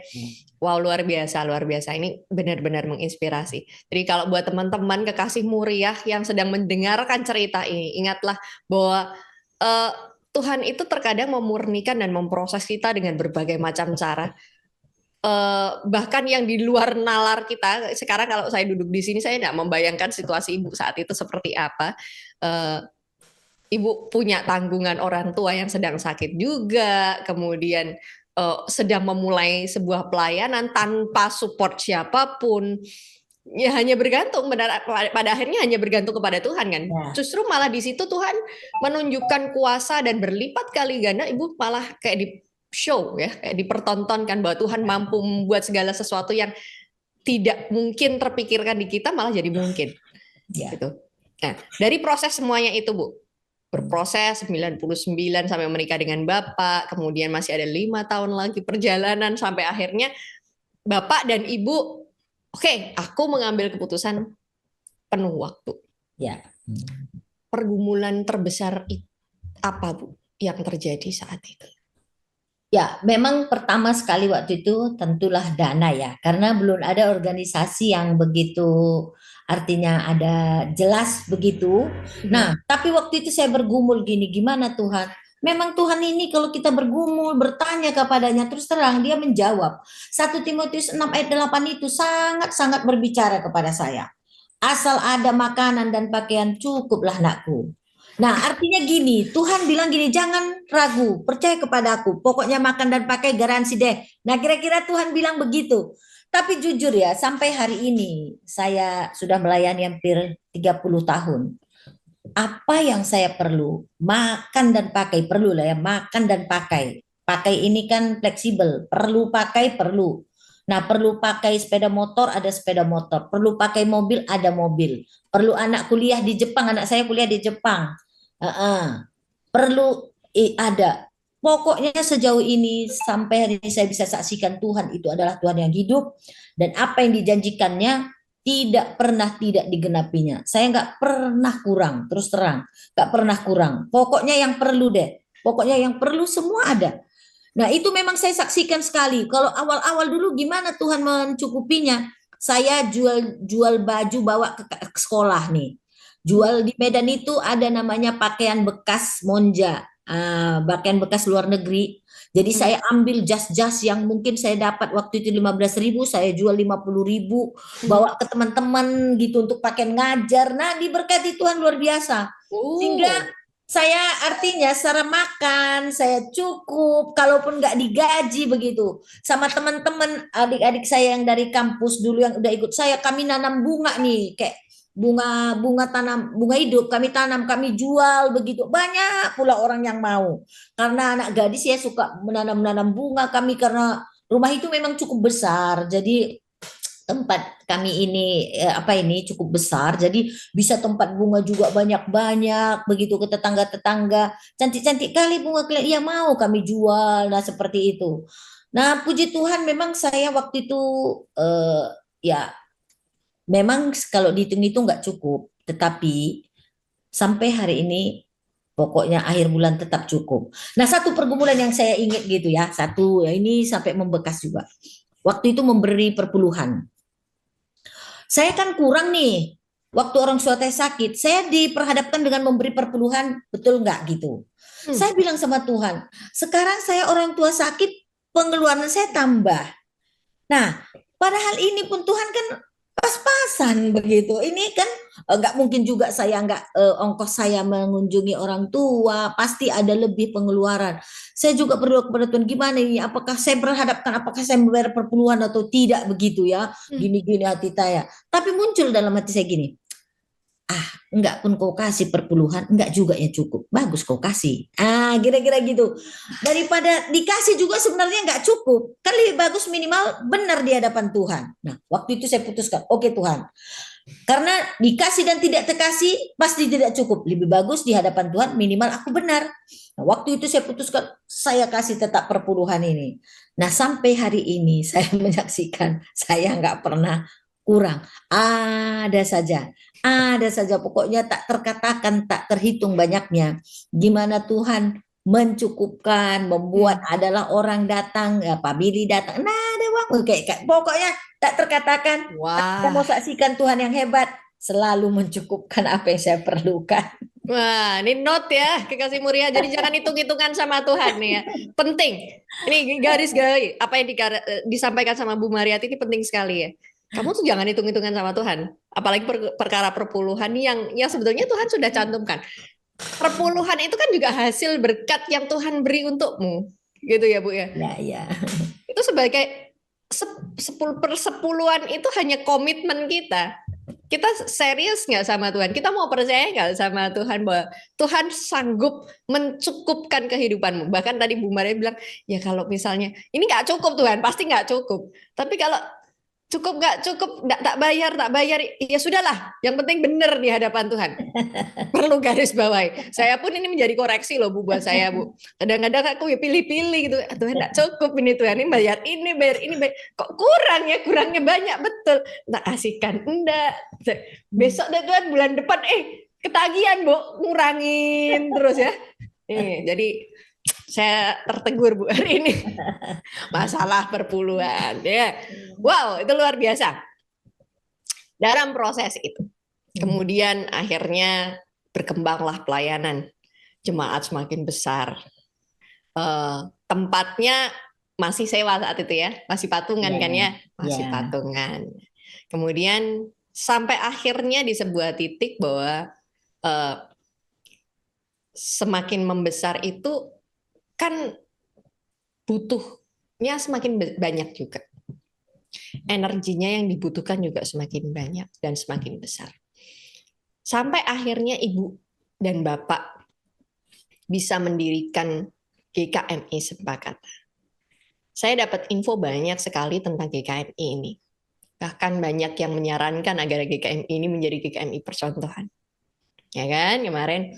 Wow, luar biasa, luar biasa. Ini benar-benar menginspirasi. Jadi kalau buat teman-teman kekasih Muriah yang sedang mendengarkan cerita ini, ingatlah bahwa Tuhan itu terkadang memurnikan dan memproses kita dengan berbagai macam cara. Bahkan yang di luar nalar kita. Sekarang kalau saya duduk di sini, saya tidak membayangkan situasi Ibu saat itu seperti apa. Ibu punya tanggungan orang tua yang sedang sakit juga, kemudian sedang memulai sebuah pelayanan tanpa support siapapun. Ya hanya bergantung, pada akhirnya hanya bergantung kepada Tuhan kan. Ya. Justru malah di situ Tuhan menunjukkan kuasa dan berlipat kali ganda. Ibu malah kayak di show ya, kayak dipertontonkan bahwa Tuhan mampu membuat segala sesuatu yang tidak mungkin terpikirkan di kita malah jadi mungkin. Ya. Gitu. Nah, dari proses semuanya itu, Bu, berproses 99 sampai menikah dengan Bapak, kemudian masih ada 5 tahun lagi perjalanan sampai akhirnya Bapak dan Ibu, oke, aku mengambil keputusan penuh waktu. Ya. Pergumulan terbesar apa, Bu, yang terjadi saat itu? Ya, memang pertama sekali waktu itu tentulah dana ya, karena belum ada organisasi yang begitu artinya ada jelas begitu. Nah, tapi waktu itu saya bergumul gini, gimana Tuhan? Memang Tuhan ini kalau kita bergumul, bertanya kepadanya, terus terang dia menjawab. 1 Timotius 6 ayat 8 itu sangat-sangat berbicara kepada saya. Asal ada makanan dan pakaian cukuplah nakku. Nah, artinya gini, Tuhan bilang gini, jangan ragu, percaya kepada aku. Pokoknya makan dan pakai garansi deh. Nah, kira-kira Tuhan bilang begitu. Tapi jujur ya, sampai hari ini saya sudah melayani hampir 30 tahun. Apa yang saya perlu? Makan dan pakai, perlu lah ya, makan dan pakai. Pakai ini kan fleksibel, perlu pakai, perlu. Nah, perlu pakai sepeda motor, ada sepeda motor. Perlu pakai mobil, ada mobil. Perlu anak kuliah di Jepang, anak saya kuliah di Jepang. Perlu ada. Pokoknya sejauh ini sampai hari ini saya bisa saksikan Tuhan itu adalah Tuhan yang hidup dan apa yang dijanjikannya tidak pernah tidak digenapinya. Saya nggak pernah kurang, terus terang, nggak pernah kurang. Pokoknya yang perlu deh, pokoknya yang perlu semua ada. Nah itu memang saya saksikan sekali. Kalau awal-awal dulu gimana Tuhan mencukupinya? Saya jual baju bawa ke sekolah nih. Jual di Medan itu ada namanya pakaian bekas Monja, pakaian bekas luar negeri. Jadi saya ambil jas-jas yang mungkin saya dapat waktu itu 15.000, saya jual 50.000, bawa ke teman-teman gitu untuk pakai ngajar. Nah diberkati Tuhan luar biasa. Sehingga saya artinya secara makan saya cukup, kalaupun nggak digaji begitu. Sama teman-teman adik-adik saya yang dari kampus dulu yang udah ikut saya, kami nanam bunga nih, kayak bunga hidup kami tanam, kami jual begitu. Banyak pula orang yang mau. Karena anak gadis ya suka menanam bunga kami karena rumah itu memang cukup besar. Jadi tempat kami ini cukup besar. Jadi bisa tempat bunga juga banyak-banyak begitu ke tetangga-tetangga. Cantik-cantik kali bunga kalian. Iya mau kami jual. Nah seperti itu. Nah puji Tuhan memang saya waktu itu ya memang kalau dihitung-hitung nggak cukup, tetapi sampai hari ini pokoknya akhir bulan tetap cukup. Nah, satu pergumulan yang saya ingat gitu ya, satu ya ini sampai membekas juga. Waktu itu memberi perpuluhan. Saya kan kurang nih, waktu orang tua saya sakit, saya diperhadapkan dengan memberi perpuluhan, betul nggak gitu. Saya bilang sama Tuhan, sekarang saya orang tua sakit, pengeluaran saya tambah. Nah, padahal ini pun Tuhan kan pas-pasan begitu. Ini kan nggak mungkin juga saya nggak ongkos saya mengunjungi orang tua, pasti ada lebih pengeluaran. Saya juga berdoa kepada Tuhan, gimana ini? Apakah saya berhadapkan, apakah saya membayar perpuluhan atau tidak begitu ya? Gini-gini hati saya. Tapi muncul dalam hati saya gini, enggak pun kau kasih perpuluhan, enggak juga ya cukup. Bagus kau kasih. Kira-kira gitu. Daripada dikasih juga sebenarnya enggak cukup. Kan lebih bagus minimal benar di hadapan Tuhan. Nah, waktu itu saya putuskan, oke Tuhan. Karena dikasih dan tidak terkasih pasti tidak cukup. Lebih bagus di hadapan Tuhan minimal aku benar. Nah, waktu itu saya putuskan, saya kasih tetap perpuluhan ini. Nah, sampai hari ini saya menyaksikan saya enggak pernah kurang. Ada saja pokoknya tak terkatakan, tak terhitung banyaknya. Gimana Tuhan mencukupkan, membuat adalah orang datang, ya Pak Billy datang, nah ada uang, pokoknya tak terkatakan. Saya mau Wah, saksikan Tuhan yang hebat, selalu mencukupkan apa yang saya perlukan. wah, ini note ya, kekasih Muria. Jadi jangan hitung-hitungan sama Tuhan nih ya. Penting. Ini garis garis apa yang disampaikan sama Bu Mariati ini penting sekali ya. Kamu tuh jangan hitung-hitungan sama Tuhan. Apalagi perkara perpuluhan yang sebetulnya Tuhan sudah cantumkan. Perpuluhan itu kan juga hasil berkat yang Tuhan beri untukmu. Gitu ya, Bu ya. Ya, ya. Itu sebagai 10/10 itu hanya komitmen kita. Kita serius nggak sama Tuhan? Kita mau percaya nggak sama Tuhan bahwa Tuhan sanggup mencukupkan kehidupanmu? Bahkan tadi Bu Maria bilang, ya kalau misalnya ini nggak cukup Tuhan, pasti nggak cukup. Tapi kalau cukup nggak cukup, nggak tak bayar, ya sudahlah. Yang penting benar di hadapan Tuhan. Perlu garis bawahi. Saya pun ini menjadi koreksi loh Bu buat saya Bu. Kadang-kadang aku ya pilih-pilih gitu. Tuhan nggak cukup ini Tuhan, ini bayar ini, bayar ini, bayar. Kok kurang ya, kurangnya banyak betul. Tak kasihkan, enggak. Besok deh Tuhan bulan depan, ketagihan Bu, ngurangin terus ya. Jadi saya tertegur Bu hari ini. Masalah perpuluhan ya. Wow, itu luar biasa. Dalam proses itu. Kemudian akhirnya berkembanglah pelayanan, jemaat semakin besar. Tempatnya masih sewa saat itu ya, masih patungan kan ya, masih patungan. Kemudian sampai akhirnya di sebuah titik bahwa semakin membesar itu kan butuhnya semakin banyak juga. Energinya yang dibutuhkan juga semakin banyak dan semakin besar. Sampai akhirnya Ibu dan Bapak bisa mendirikan GKMI Sempakata. Saya dapat info banyak sekali tentang GKMI ini. Bahkan banyak yang menyarankan agar GKMI ini menjadi GKMI percontohan. Ya kan, kemarin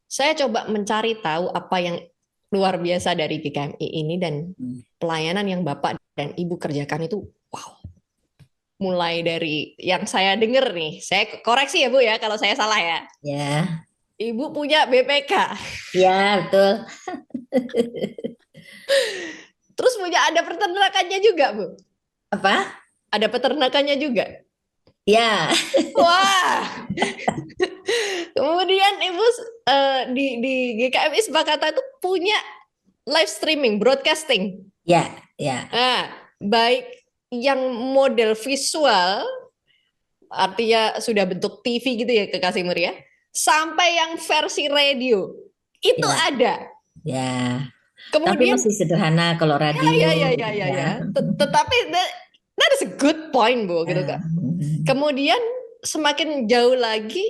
saya coba mencari tahu apa yang luar biasa dari GKMI ini dan pelayanan yang Bapak dan Ibu kerjakan itu wow. Mulai dari yang saya dengar nih, saya koreksi ya Bu ya kalau saya salah ya. Ya. Ibu punya BPK. Ya, betul. Terus punya ada peternakannya juga, Bu. Apa? Ada peternakannya juga. Ya. Wah. Kemudian Ibu di GKMI Sepakata itu punya live streaming, broadcasting. Ya, ya. Nah, baik yang model visual, artinya sudah bentuk TV gitu ya Kekasih Muria, sampai yang versi radio itu Ya. ada. Ya. Tapi Kemudian masih sederhana kalau radio. ya. Tetapi that is a good point Bu gitu Kak. Kemudian semakin jauh lagi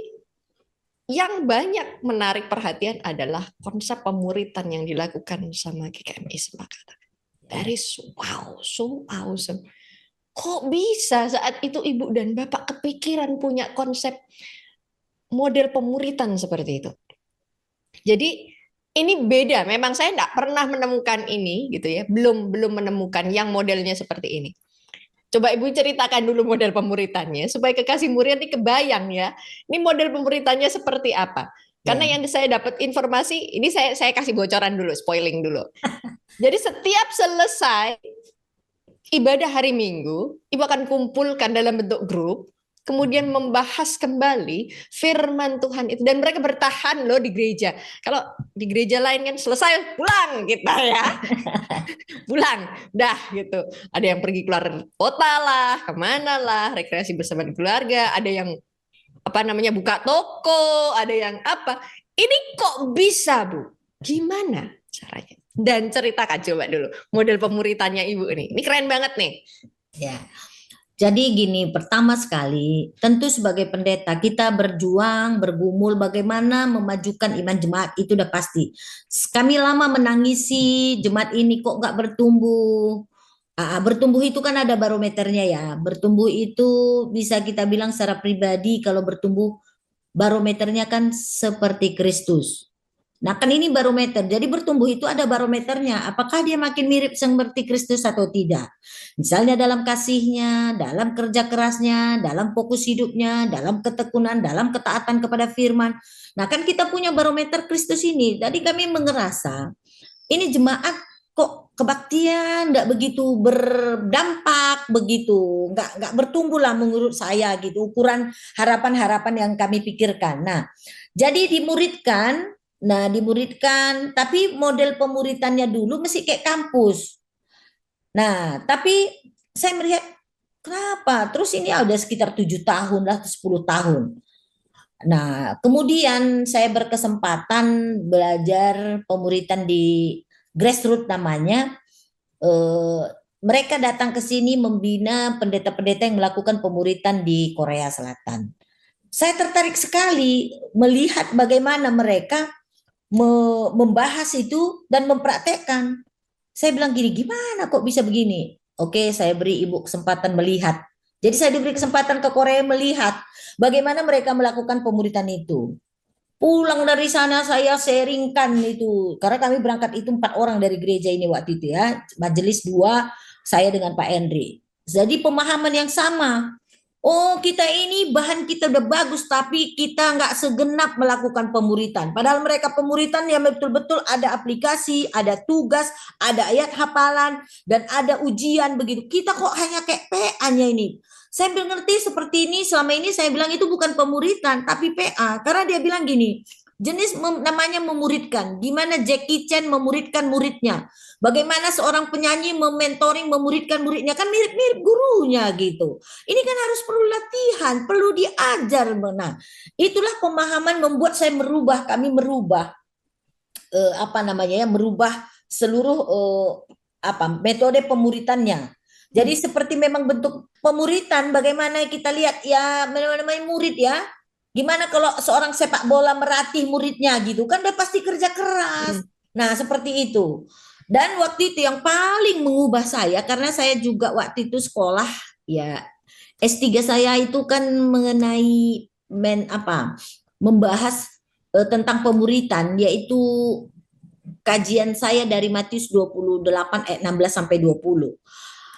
yang banyak menarik perhatian adalah konsep pemuritan yang dilakukan sama GKMI Sepakata. That is wow, so awesome. Kok bisa saat itu Ibu dan Bapak kepikiran punya konsep model pemuritan seperti itu? Jadi ini beda. Memang saya tidak pernah menemukan ini, gitu ya. Belum menemukan yang modelnya seperti ini. Coba Ibu ceritakan dulu model pemuritannya supaya Kekasih Muria ini kebayang ya. Ini model pemuritannya seperti apa? Karena yang saya dapat informasi, ini saya kasih bocoran dulu, spoiling dulu. Jadi setiap selesai ibadah hari Minggu, Ibu akan kumpulkan dalam bentuk grup kemudian membahas kembali firman Tuhan itu, dan mereka bertahan loh di gereja. Kalau di gereja lain kan selesai pulang kita ya, pulang dah gitu. Ada yang pergi keluar kota lah, kemana lah, rekreasi bersama keluarga. Ada yang buka toko, ada yang apa. Ini kok bisa, Bu? Gimana caranya? Dan ceritakan coba dulu model pemuritannya Ibu ini. Ini keren banget nih. Ya. Jadi gini, pertama sekali, tentu sebagai pendeta kita berjuang, bergumul bagaimana memajukan iman jemaat, itu udah pasti. Kami lama menangisi jemaat ini kok nggak bertumbuh. Bertumbuh itu kan ada barometernya ya. Bertumbuh itu bisa kita bilang secara pribadi, kalau bertumbuh barometernya kan seperti Kristus. Nah kan ini barometer, jadi bertumbuh itu ada barometernya, apakah dia makin mirip seperti Kristus atau tidak. Misalnya dalam kasihnya, dalam kerja kerasnya, dalam fokus hidupnya, dalam ketekunan, dalam ketaatan kepada firman. Nah kan kita punya barometer Kristus ini, jadi kami mengerasa ini jemaat kok kebaktian nggak begitu berdampak begitu, nggak bertumbuh lah menurut saya gitu, ukuran harapan-harapan yang kami pikirkan. Nah jadi dimuridkan. Nah, dimuridkan, tapi model pemuritannya dulu mesti kayak kampus. Nah, tapi saya melihat kenapa? Terus ini udah sekitar 7 tahun lah, 10 tahun. Nah, kemudian saya berkesempatan belajar pemuritan di grassroots namanya. Mereka datang ke sini membina pendeta-pendeta yang melakukan pemuritan di Korea Selatan. Saya tertarik sekali melihat bagaimana mereka membahas itu dan mempraktekkan. Saya bilang gini, gimana kok bisa begini? Oke, saya beri ibu kesempatan melihat. Jadi saya diberi kesempatan ke Korea melihat bagaimana mereka melakukan pemuritan itu. Pulang dari sana saya sharingkan itu, karena kami berangkat itu 4 orang dari gereja ini waktu itu ya, majelis 2, saya dengan Pak Henry. Jadi pemahaman yang sama. Oh, kita ini bahan kita udah bagus, tapi kita nggak segenap melakukan pemuritan. Padahal mereka pemuritan yang betul-betul ada aplikasi, ada tugas, ada ayat hafalan, dan ada ujian begitu. Kita kok hanya kayak PA-nya ini. Saya mengerti seperti ini, selama ini saya bilang itu bukan pemuritan, tapi PA. Karena dia bilang gini, jenis namanya memuridkan. Gimana Jackie Chan memuridkan muridnya. Bagaimana seorang penyanyi mementoring, memuridkan muridnya, kan mirip-mirip gurunya gitu. Ini kan harus perlu latihan, perlu diajar. Nah, itulah pemahaman membuat saya merubah, kami merubah merubah seluruh metode pemuritannya. Jadi seperti memang bentuk pemuritan, bagaimana kita lihat ya namanya murid ya. Gimana kalau seorang sepak bola melatih muridnya gitu, kan dia pasti kerja keras. Nah, seperti itu. Dan waktu itu yang paling mengubah saya, karena saya juga waktu itu sekolah ya S3 saya itu kan mengenai membahas tentang pemuritan, yaitu kajian saya dari Matius 28 ayat 16 sampai 20.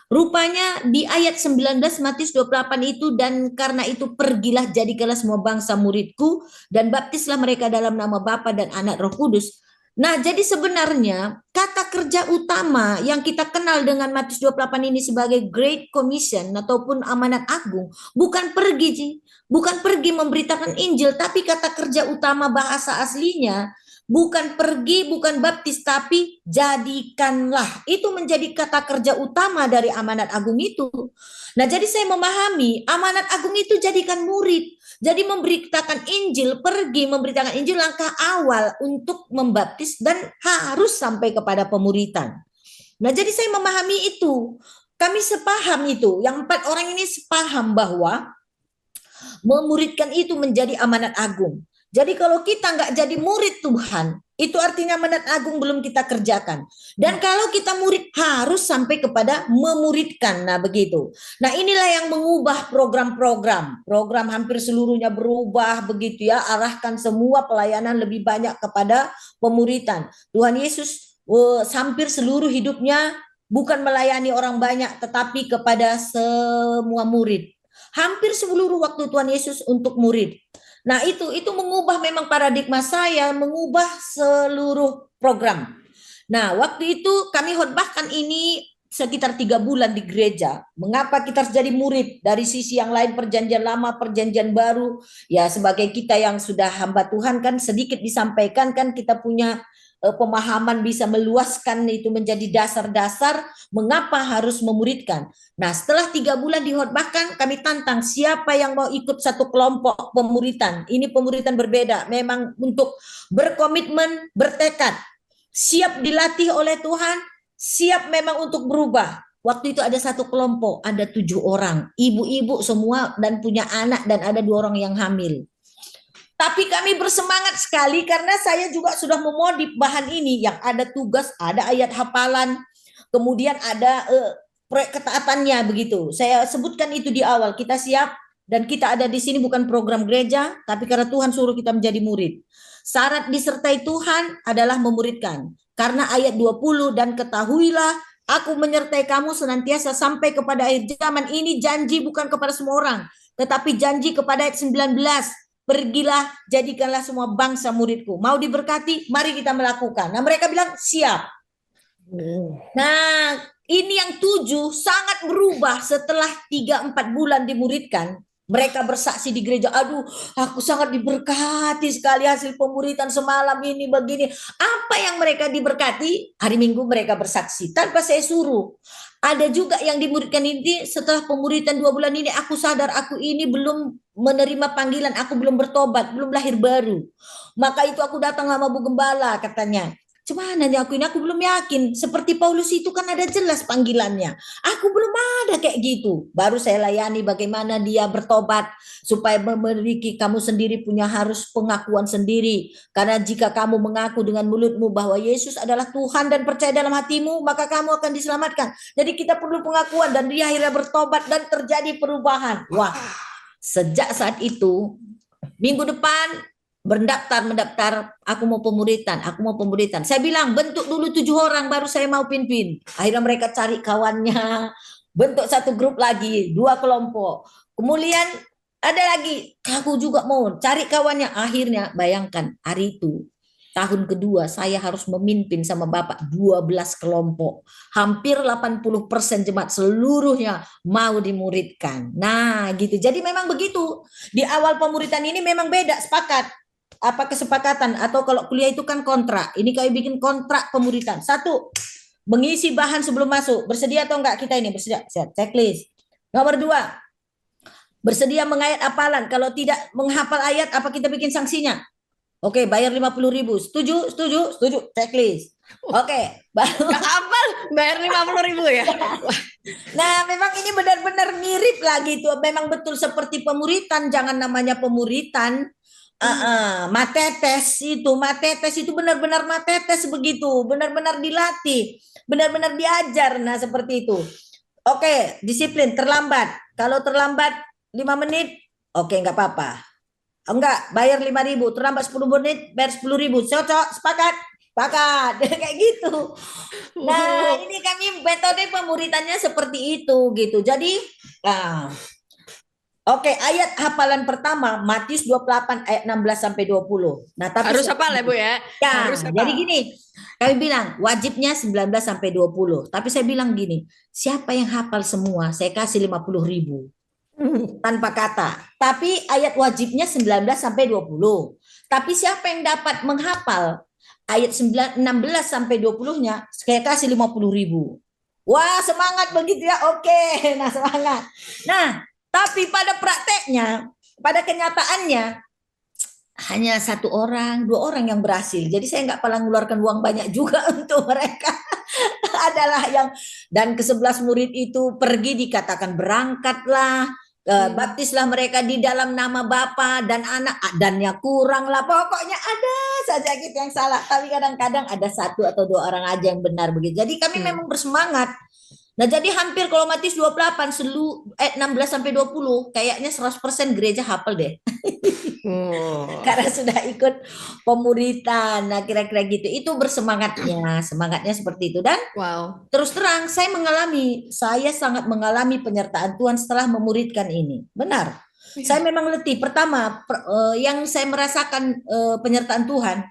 Rupanya di ayat 19 Matius 28 itu, dan karena itu pergilah jadikanlah semua bangsa muridku dan baptislah mereka dalam nama Bapa dan Anak Roh Kudus. Nah, jadi sebenarnya kata kerja utama yang kita kenal dengan Matius 28 ini sebagai Great Commission ataupun amanat agung bukan pergi, bukan pergi memberitakan Injil, tapi kata kerja utama bahasa aslinya bukan pergi, bukan baptis, tapi jadikanlah. Itu menjadi kata kerja utama dari amanat agung itu. Nah, jadi saya memahami amanat agung itu jadikan murid. Jadi memberitakan Injil, pergi memberitakan Injil, langkah awal untuk membaptis dan harus sampai kepada pemuritan. Nah, jadi saya memahami itu. Kami sepaham itu. Yang 4 orang ini sepaham bahwa memuridkan itu menjadi amanat agung. Jadi kalau kita nggak jadi murid Tuhan, itu artinya amanat agung belum kita kerjakan. Dan kalau kita murid harus sampai kepada memuridkan. Nah begitu. Nah inilah yang mengubah program hampir seluruhnya berubah begitu ya. Arahkan semua pelayanan lebih banyak kepada pemuritan. Tuhan Yesus hampir seluruh hidupnya bukan melayani orang banyak, tetapi kepada semua murid. Hampir seluruh waktu Tuhan Yesus untuk murid. Nah itu mengubah memang paradigma saya, mengubah seluruh program. Nah waktu itu kami khotbahkan ini sekitar 3 bulan di gereja. Mengapa kita harus jadi murid? Dari sisi yang lain, perjanjian lama, perjanjian baru, ya sebagai kita yang sudah hamba Tuhan kan sedikit disampaikan, kan kita punya pemahaman, bisa meluaskan itu menjadi dasar-dasar mengapa harus memuridkan. Nah, setelah 3 bulan dihotbahkan, kami tantang siapa yang mau ikut satu kelompok pemuritan. Ini pemuritan berbeda, memang untuk berkomitmen, bertekad, siap dilatih oleh Tuhan, siap memang untuk berubah. Waktu itu ada satu kelompok, ada 7 orang, ibu-ibu semua dan punya anak, dan ada 2 orang yang hamil. Tapi kami bersemangat sekali karena saya juga sudah memodif bahan ini, yang ada tugas, ada ayat hafalan, kemudian ada proyek ketaatannya begitu. Saya sebutkan itu di awal, kita siap dan kita ada di sini bukan program gereja, tapi karena Tuhan suruh kita menjadi murid. Syarat disertai Tuhan adalah memuridkan. Karena ayat 20, dan ketahuilah aku menyertai kamu senantiasa sampai kepada akhir zaman. Ini janji bukan kepada semua orang, tetapi janji kepada ayat 19. Pergilah, jadikanlah semua bangsa muridku. Mau diberkati? Mari kita melakukan. Nah, mereka bilang siap. Nah, ini yang 7 sangat berubah setelah 3-4 bulan dimuridkan. Mereka bersaksi di gereja, aduh aku sangat diberkati sekali hasil pemuritan semalam ini begini. Apa yang mereka diberkati? Hari Minggu mereka bersaksi tanpa saya suruh. Ada juga yang dimuridkan ini setelah pemuritan 2 bulan ini, aku sadar aku ini belum menerima panggilan, aku belum bertobat, belum lahir baru. Maka itu aku datang sama Bu Gembala, katanya. Cuman hanya aku ini, aku belum yakin. Seperti Paulus itu kan ada jelas panggilannya. Aku belum ada kayak gitu. Baru saya layani bagaimana dia bertobat. Supaya memiliki, kamu sendiri punya harus pengakuan sendiri. Karena jika kamu mengaku dengan mulutmu bahwa Yesus adalah Tuhan dan percaya dalam hatimu, maka kamu akan diselamatkan. Jadi kita perlu pengakuan, dan dia akhirnya bertobat dan terjadi perubahan. Wah, sejak saat itu, minggu depan mendaftar, aku mau pemuritan. Saya bilang bentuk dulu 7 orang baru saya mau pimpin. Akhirnya mereka cari kawannya, bentuk satu grup lagi, 2 kelompok. Kemudian ada lagi, aku juga mau cari kawannya. Akhirnya bayangkan hari itu, tahun kedua saya harus memimpin sama Bapak 12 kelompok. Hampir 80% jemaat seluruhnya mau dimuridkan. Nah gitu, jadi memang begitu. Di awal pemuritan ini memang beda, sepakat. Apa kesepakatan, atau kalau kuliah itu kan kontrak. Ini kami bikin kontrak pemuritan. 1, mengisi bahan sebelum masuk. Bersedia atau enggak kita ini? Bersedia. Checklist. Nomor 2, bersedia mengayat hafalan. Kalau tidak menghafal ayat, apa kita bikin sanksinya? Oke, bayar 50.000. Setuju. Checklist. Oke, Gak hafal, bayar 50.000 ya. Nah, memang ini benar-benar mirip lagi itu. Memang betul seperti pemuritan. Jangan namanya pemuritan. Matetes itu benar-benar matetes begitu, benar-benar dilatih, benar-benar diajar. Nah seperti itu. Oke, disiplin. Terlambat, kalau terlambat 5 menit, oke nggak apa-apa. Enggak, bayar 5.000. Terlambat 10 menit, bayar 10.000. Cocok, sepakat kayak gitu. Nah ini kami metode pemuritannya seperti itu gitu. Jadi oke, ayat hafalan pertama Matius 28 ayat 16 sampai 20. Nah, tapi harus hafal ya Bu ya. Ya, Harus hafal. jadi gini, kami bilang wajibnya 19 sampai 20. Tapi saya bilang gini, siapa yang hafal semua, saya kasih 50.000 tanpa kata. Tapi ayat wajibnya 19 sampai 20. Tapi siapa yang dapat menghafal ayat 16 sampai 20-nya, saya kasih 50.000. Wah, semangat begitu ya. Oke, nah semangat. Nah, tapi pada prakteknya, pada kenyataannya, hanya 1 orang, 2 orang yang berhasil. Jadi saya nggak pernah mengeluarkan uang banyak juga untuk mereka. Adalah yang, dan ke-11 murid itu pergi, dikatakan berangkatlah, baptislah mereka di dalam nama Bapa dan Anak, dannya kurang lah. Pokoknya ada saja gitu yang salah. Tapi kadang-kadang ada 1 atau 2 orang aja yang benar begitu. Jadi kami memang bersemangat. Nah jadi hampir kalau Matius 28 16 sampai 20 kayaknya 100% gereja hafal deh. Karena sudah ikut pemuritan. Nah kira-kira gitu. Itu semangatnya seperti itu. Dan terus terang saya sangat mengalami penyertaan Tuhan setelah memuridkan ini. Benar. Saya memang letih. Pertama yang saya merasakan penyertaan Tuhan,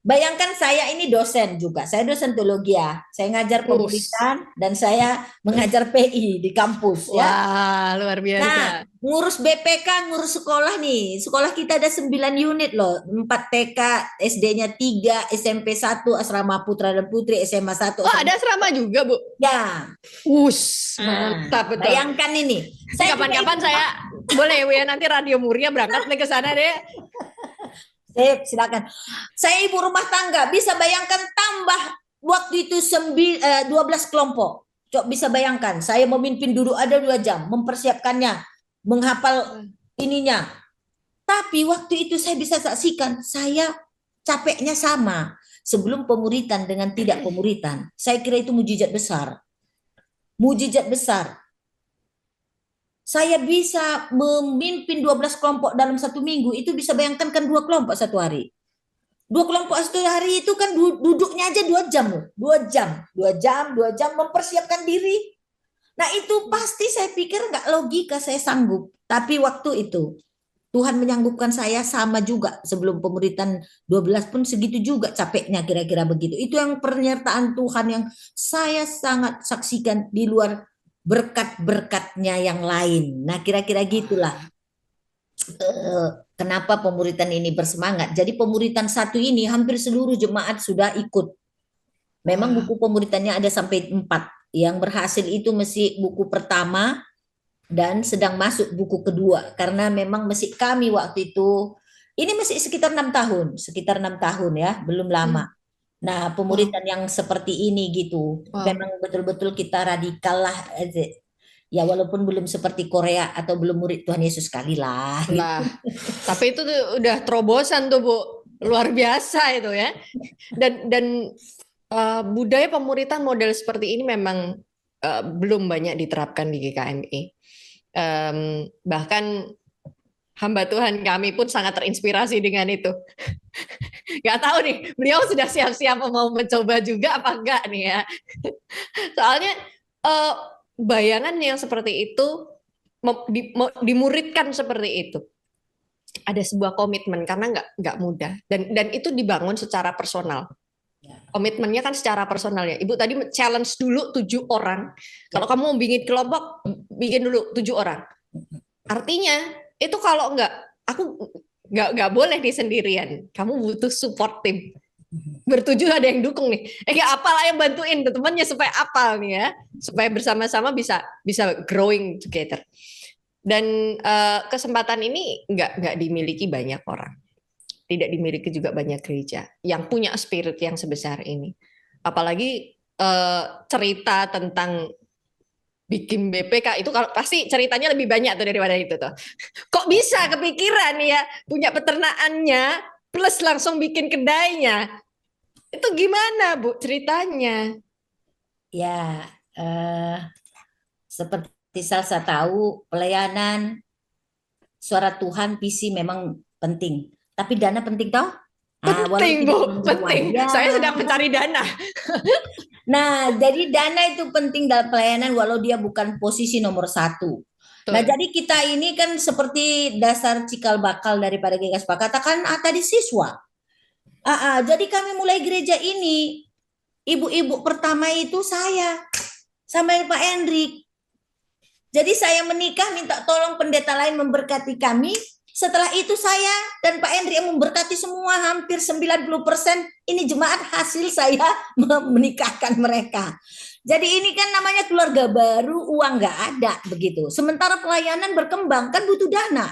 Bayangkan saya ini dosen juga, saya dosen teologi ya. Saya ngajar Us. pemuritan dan saya mengajar PI di kampus ya. Wah, luar Nah, biasa. ngurus BPK, ngurus sekolah nih. Sekolah kita ada 9 unit loh. 4 TK, SD-nya 3, SMP 1, Asrama Putra dan Putri, SMA 1, Oh, Asrama ada asrama juga, Bu. ya. Us, Nah, mantap betul. bayangkan ini. Ini Saya juga kapan-kapan ibu saya rumah. boleh ya, Bu, ya, nanti Radio Muria berangkat nih ke sana deh. Silakan. Saya ibu rumah tangga, bisa bayangkan tambah waktu itu 12 kelompok. Coba bisa bayangkan, saya memimpin duduk ada 2 jam, mempersiapkannya, menghafal ininya. Tapi waktu itu saya bisa saksikan, saya capeknya sama. Sebelum pemuritan dengan tidak pemuritan. Saya kira itu mujizat besar. Mujizat besar. Saya bisa memimpin 12 kelompok dalam 1 minggu, itu bisa bayangkan kan 2 kelompok 1 hari. 2 kelompok 1 hari itu kan duduknya aja 2 jam loh. 2 jam, 2 jam, 2 jam mempersiapkan diri. Nah itu pasti saya pikir nggak logika saya sanggup. Tapi waktu itu Tuhan menyanggupkan saya sama juga sebelum pemuritan 12 pun segitu juga capeknya kira-kira begitu. Itu yang penyertaan Tuhan yang saya sangat saksikan di luar berkat-berkatnya yang lain. Nah kira-kira gitulah kenapa pemuritan ini bersemangat. Jadi pemuritan satu ini hampir seluruh jemaat sudah ikut. Memang Wah, buku pemuritannya ada sampai 4. Yang berhasil itu masih buku pertama dan sedang masuk buku kedua karena memang masih kami waktu itu ini masih sekitar 6 tahun, sekitar 6 tahun ya, belum lama. Nah, wow, pemuritan yang seperti ini gitu, wow. memang betul-betul kita radikal lah, ya walaupun belum seperti Korea atau belum murid Tuhan Yesus sekali lah gitu. Lah, tapi itu tuh udah terobosan tuh, Bu. Luar biasa itu ya. Dan budaya pemuritan model seperti ini memang belum banyak diterapkan di GKMI. Bahkan hamba Tuhan kami pun sangat terinspirasi dengan itu. Gak tahu nih, beliau sudah siap-siap mau mencoba juga apa enggak nih ya. Soalnya eh, bayangan yang seperti itu dimuridkan seperti itu. Ada sebuah komitmen karena nggak mudah dan itu dibangun secara personal. Ya, Komitmennya kan secara personal ya. Ibu tadi challenge dulu 7 orang. Kalau ya. kamu mau bikin kelompok, bikin dulu 7 orang. Artinya itu kalau aku nggak boleh di sendirian. Kamu butuh support tim. Bertujuh ada yang dukung nih. Ya apal yang bantuin temannya supaya apal nih ya, supaya bersama-sama bisa bisa growing together. Dan kesempatan ini nggak dimiliki banyak orang, tidak dimiliki juga banyak gereja yang punya spirit yang sebesar ini. Apalagi cerita tentang bikin BPK itu kalau pasti ceritanya lebih banyak tuh daripada itu tuh. Kok bisa kepikiran ya punya peternakannya plus langsung bikin kedainya? Itu gimana Bu ceritanya? Ya, seperti Salsa tahu, pelayanan suara Tuhan visi memang penting. Tapi dana penting toh? Nah, walau Penting tidak Bu, menjawab. penting. Ya. Saya sedang mencari dana. Nah, jadi dana itu penting dalam pelayanan walau dia bukan posisi nomor 1. Nah, Betul. jadi kita ini kan seperti dasar cikal bakal daripada GKSPA. Katakan tadi siswa. Jadi kami mulai gereja ini, ibu-ibu pertama itu saya sama Pak Hendrik. Jadi saya menikah minta tolong pendeta lain memberkati kami. Setelah itu saya dan Pak Hendri yang memberkati semua hampir 90% ini jemaat hasil saya menikahkan mereka. Jadi ini kan namanya keluarga baru, uang nggak ada begitu. Sementara pelayanan berkembang kan butuh dana.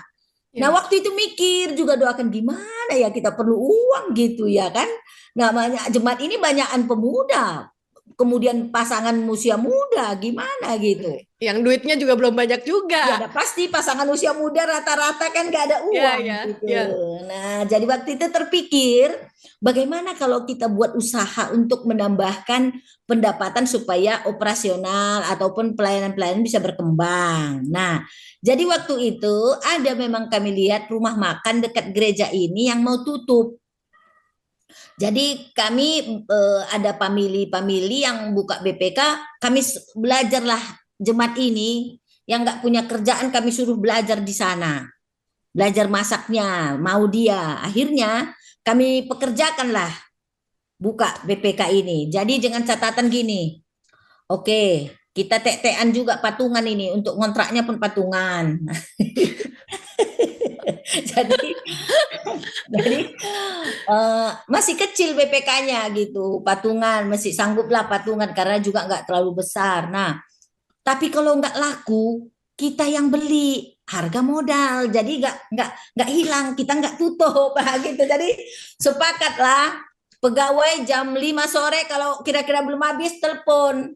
Nah Ya. waktu itu mikir juga doakan gimana ya kita perlu uang gitu ya kan. Namanya jemaat ini banyakan pemuda. Kemudian pasangan usia muda gimana gitu. Yang duitnya juga belum banyak Ya, juga. ada pasti pasangan usia muda rata-rata kan gak ada Ya, uang ya, gitu. ya. Nah, jadi waktu itu terpikir bagaimana kalau kita buat usaha untuk menambahkan pendapatan supaya operasional ataupun pelayanan-pelayanan bisa berkembang. Nah, jadi waktu itu ada memang kami lihat rumah makan dekat gereja ini yang mau tutup. Jadi kami ada famili-famili yang buka BPK, kami belajarlah jemaat ini yang nggak punya kerjaan kami suruh belajar di sana. Belajar masaknya, mau dia. Akhirnya kami pekerjakanlah. buka BPK ini. Jadi dengan catatan gini, oke, kita tek-tekan juga patungan ini untuk kontraknya pun patungan. Jadi jadi masih kecil BPK-nya gitu, patungan masih sangguplah patungan karena juga nggak terlalu besar. Nah, tapi kalau nggak laku, kita yang beli harga modal, jadi nggak hilang, kita nggak tutup, gitu. Jadi sepakatlah pegawai jam 5 sore kalau kira-kira belum habis telepon,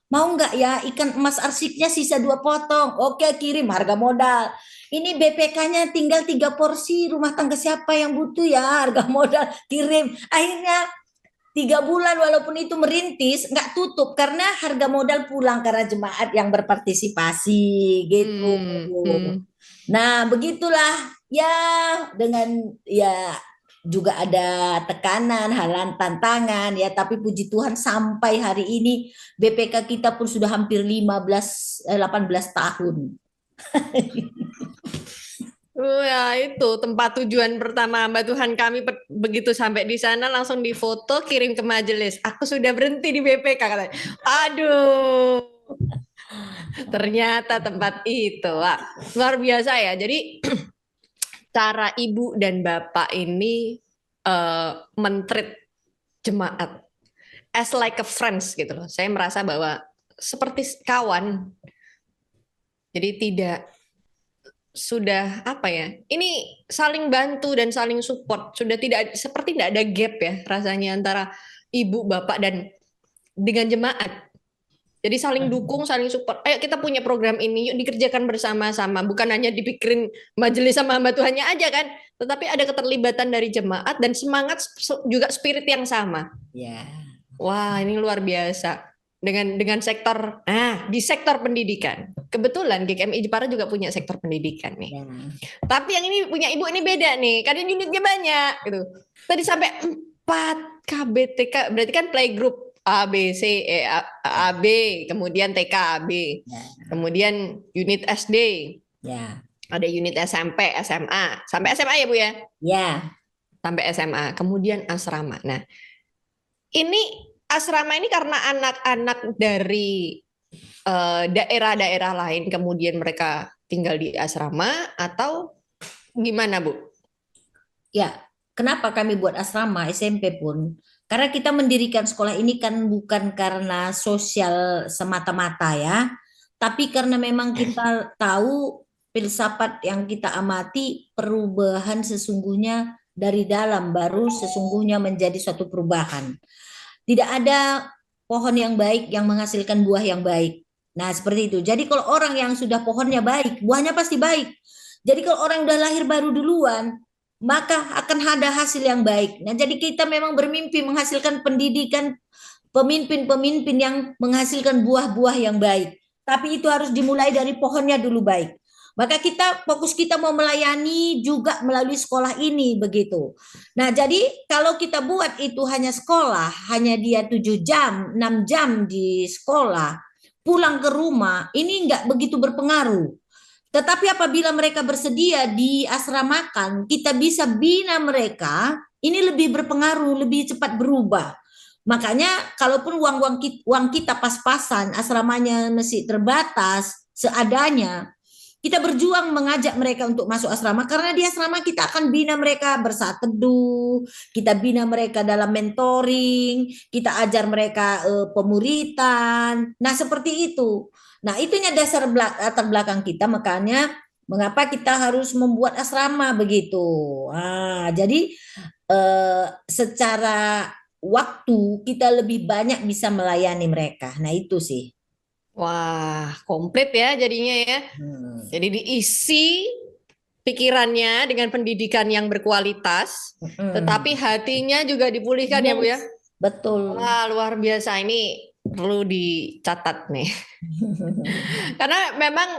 mau nggak ya ikan emas arsiknya sisa 2 potong, oke kirim harga modal. Ini BPK-nya tinggal 3 porsi, rumah tangga siapa yang butuh ya harga modal kirim. Akhirnya 3 bulan walaupun itu merintis nggak tutup karena harga modal pulang karena jemaat yang berpartisipasi gitu. Hmm. Nah begitulah ya dengan ya juga ada tekanan, halan tantangan ya tapi puji Tuhan sampai hari ini BPK kita pun sudah hampir 18 tahun. Ya itu tempat tujuan pertama hamba Tuhan kami begitu sampai di sana langsung difoto kirim ke majelis. Aku sudah berhenti di BPK katanya. Aduh, ternyata tempat itu. Wah, luar biasa ya. Jadi cara ibu dan bapak ini mentreat jemaat as like a friends gitu loh. Saya merasa bahwa seperti kawan. Jadi tidak sudah apa ya? Ini saling bantu dan saling support. Sudah tidak seperti tidak ada gap ya rasanya antara ibu, bapak dan dengan jemaat. Jadi saling dukung, saling support. Ayo kita punya program ini, yuk dikerjakan bersama-sama. Bukan hanya dipikirin majelis sama hamba Tuhannya aja kan, tetapi ada keterlibatan dari jemaat dan semangat juga spirit yang sama. Ya. Wah, ini luar biasa. Dengan sektor, di sektor pendidikan. Kebetulan GKMI Jepara juga punya sektor pendidikan nih. Ya. Tapi yang ini punya ibu ini beda nih, karena unitnya banyak gitu. Tadi sampai 4 KBTK, berarti kan playgroup A, B, C, A, B, kemudian TK, A, B. Ya. Kemudian unit SD. Ya. Ada unit SMP, SMA. Sampai SMA ya Bu ya? Ya. Sampai SMA. Kemudian asrama. Nah, ini asrama ini karena anak-anak dari daerah-daerah lain kemudian mereka tinggal di asrama atau gimana Bu? Ya, kenapa kami buat asrama SMP pun? Karena kita mendirikan sekolah ini kan bukan karena sosial semata-mata ya, tapi karena memang kita tahu filsafat yang kita amati perubahan sesungguhnya dari dalam baru sesungguhnya menjadi suatu perubahan. Tidak ada pohon yang baik yang menghasilkan buah yang baik. Nah, seperti itu. Jadi kalau orang yang sudah pohonnya baik, buahnya pasti baik. Jadi kalau orang udah lahir baru duluan, maka akan ada hasil yang baik. Nah, jadi kita memang bermimpi menghasilkan pendidikan pemimpin-pemimpin yang menghasilkan buah-buah yang baik. Tapi itu harus dimulai dari pohonnya dulu baik. Maka kita fokus kita mau melayani juga melalui sekolah ini begitu. Nah, jadi kalau kita buat itu hanya sekolah, hanya dia 7 jam, 6 jam di sekolah, pulang ke rumah, ini enggak begitu berpengaruh. Tetapi apabila mereka bersedia diasramakan, kita bisa bina mereka, ini lebih berpengaruh, lebih cepat berubah. Makanya kalaupun uang kita pas-pasan, asramanya masih terbatas, seadanya, kita berjuang mengajak mereka untuk masuk asrama karena di asrama kita akan bina mereka bersaat teduh, kita bina mereka dalam mentoring, kita ajar mereka pemuritan. Nah, seperti itu. Nah, itunya dasar latar belakang kita makanya mengapa kita harus membuat asrama begitu. Jadi secara waktu kita lebih banyak bisa melayani mereka. Nah, itu sih. Wah, komplit ya jadinya ya. Jadi diisi pikirannya dengan pendidikan yang berkualitas, tetapi hatinya juga dipulihkan ya Bu ya. Betul. Wah, luar biasa ini perlu dicatat nih. Karena memang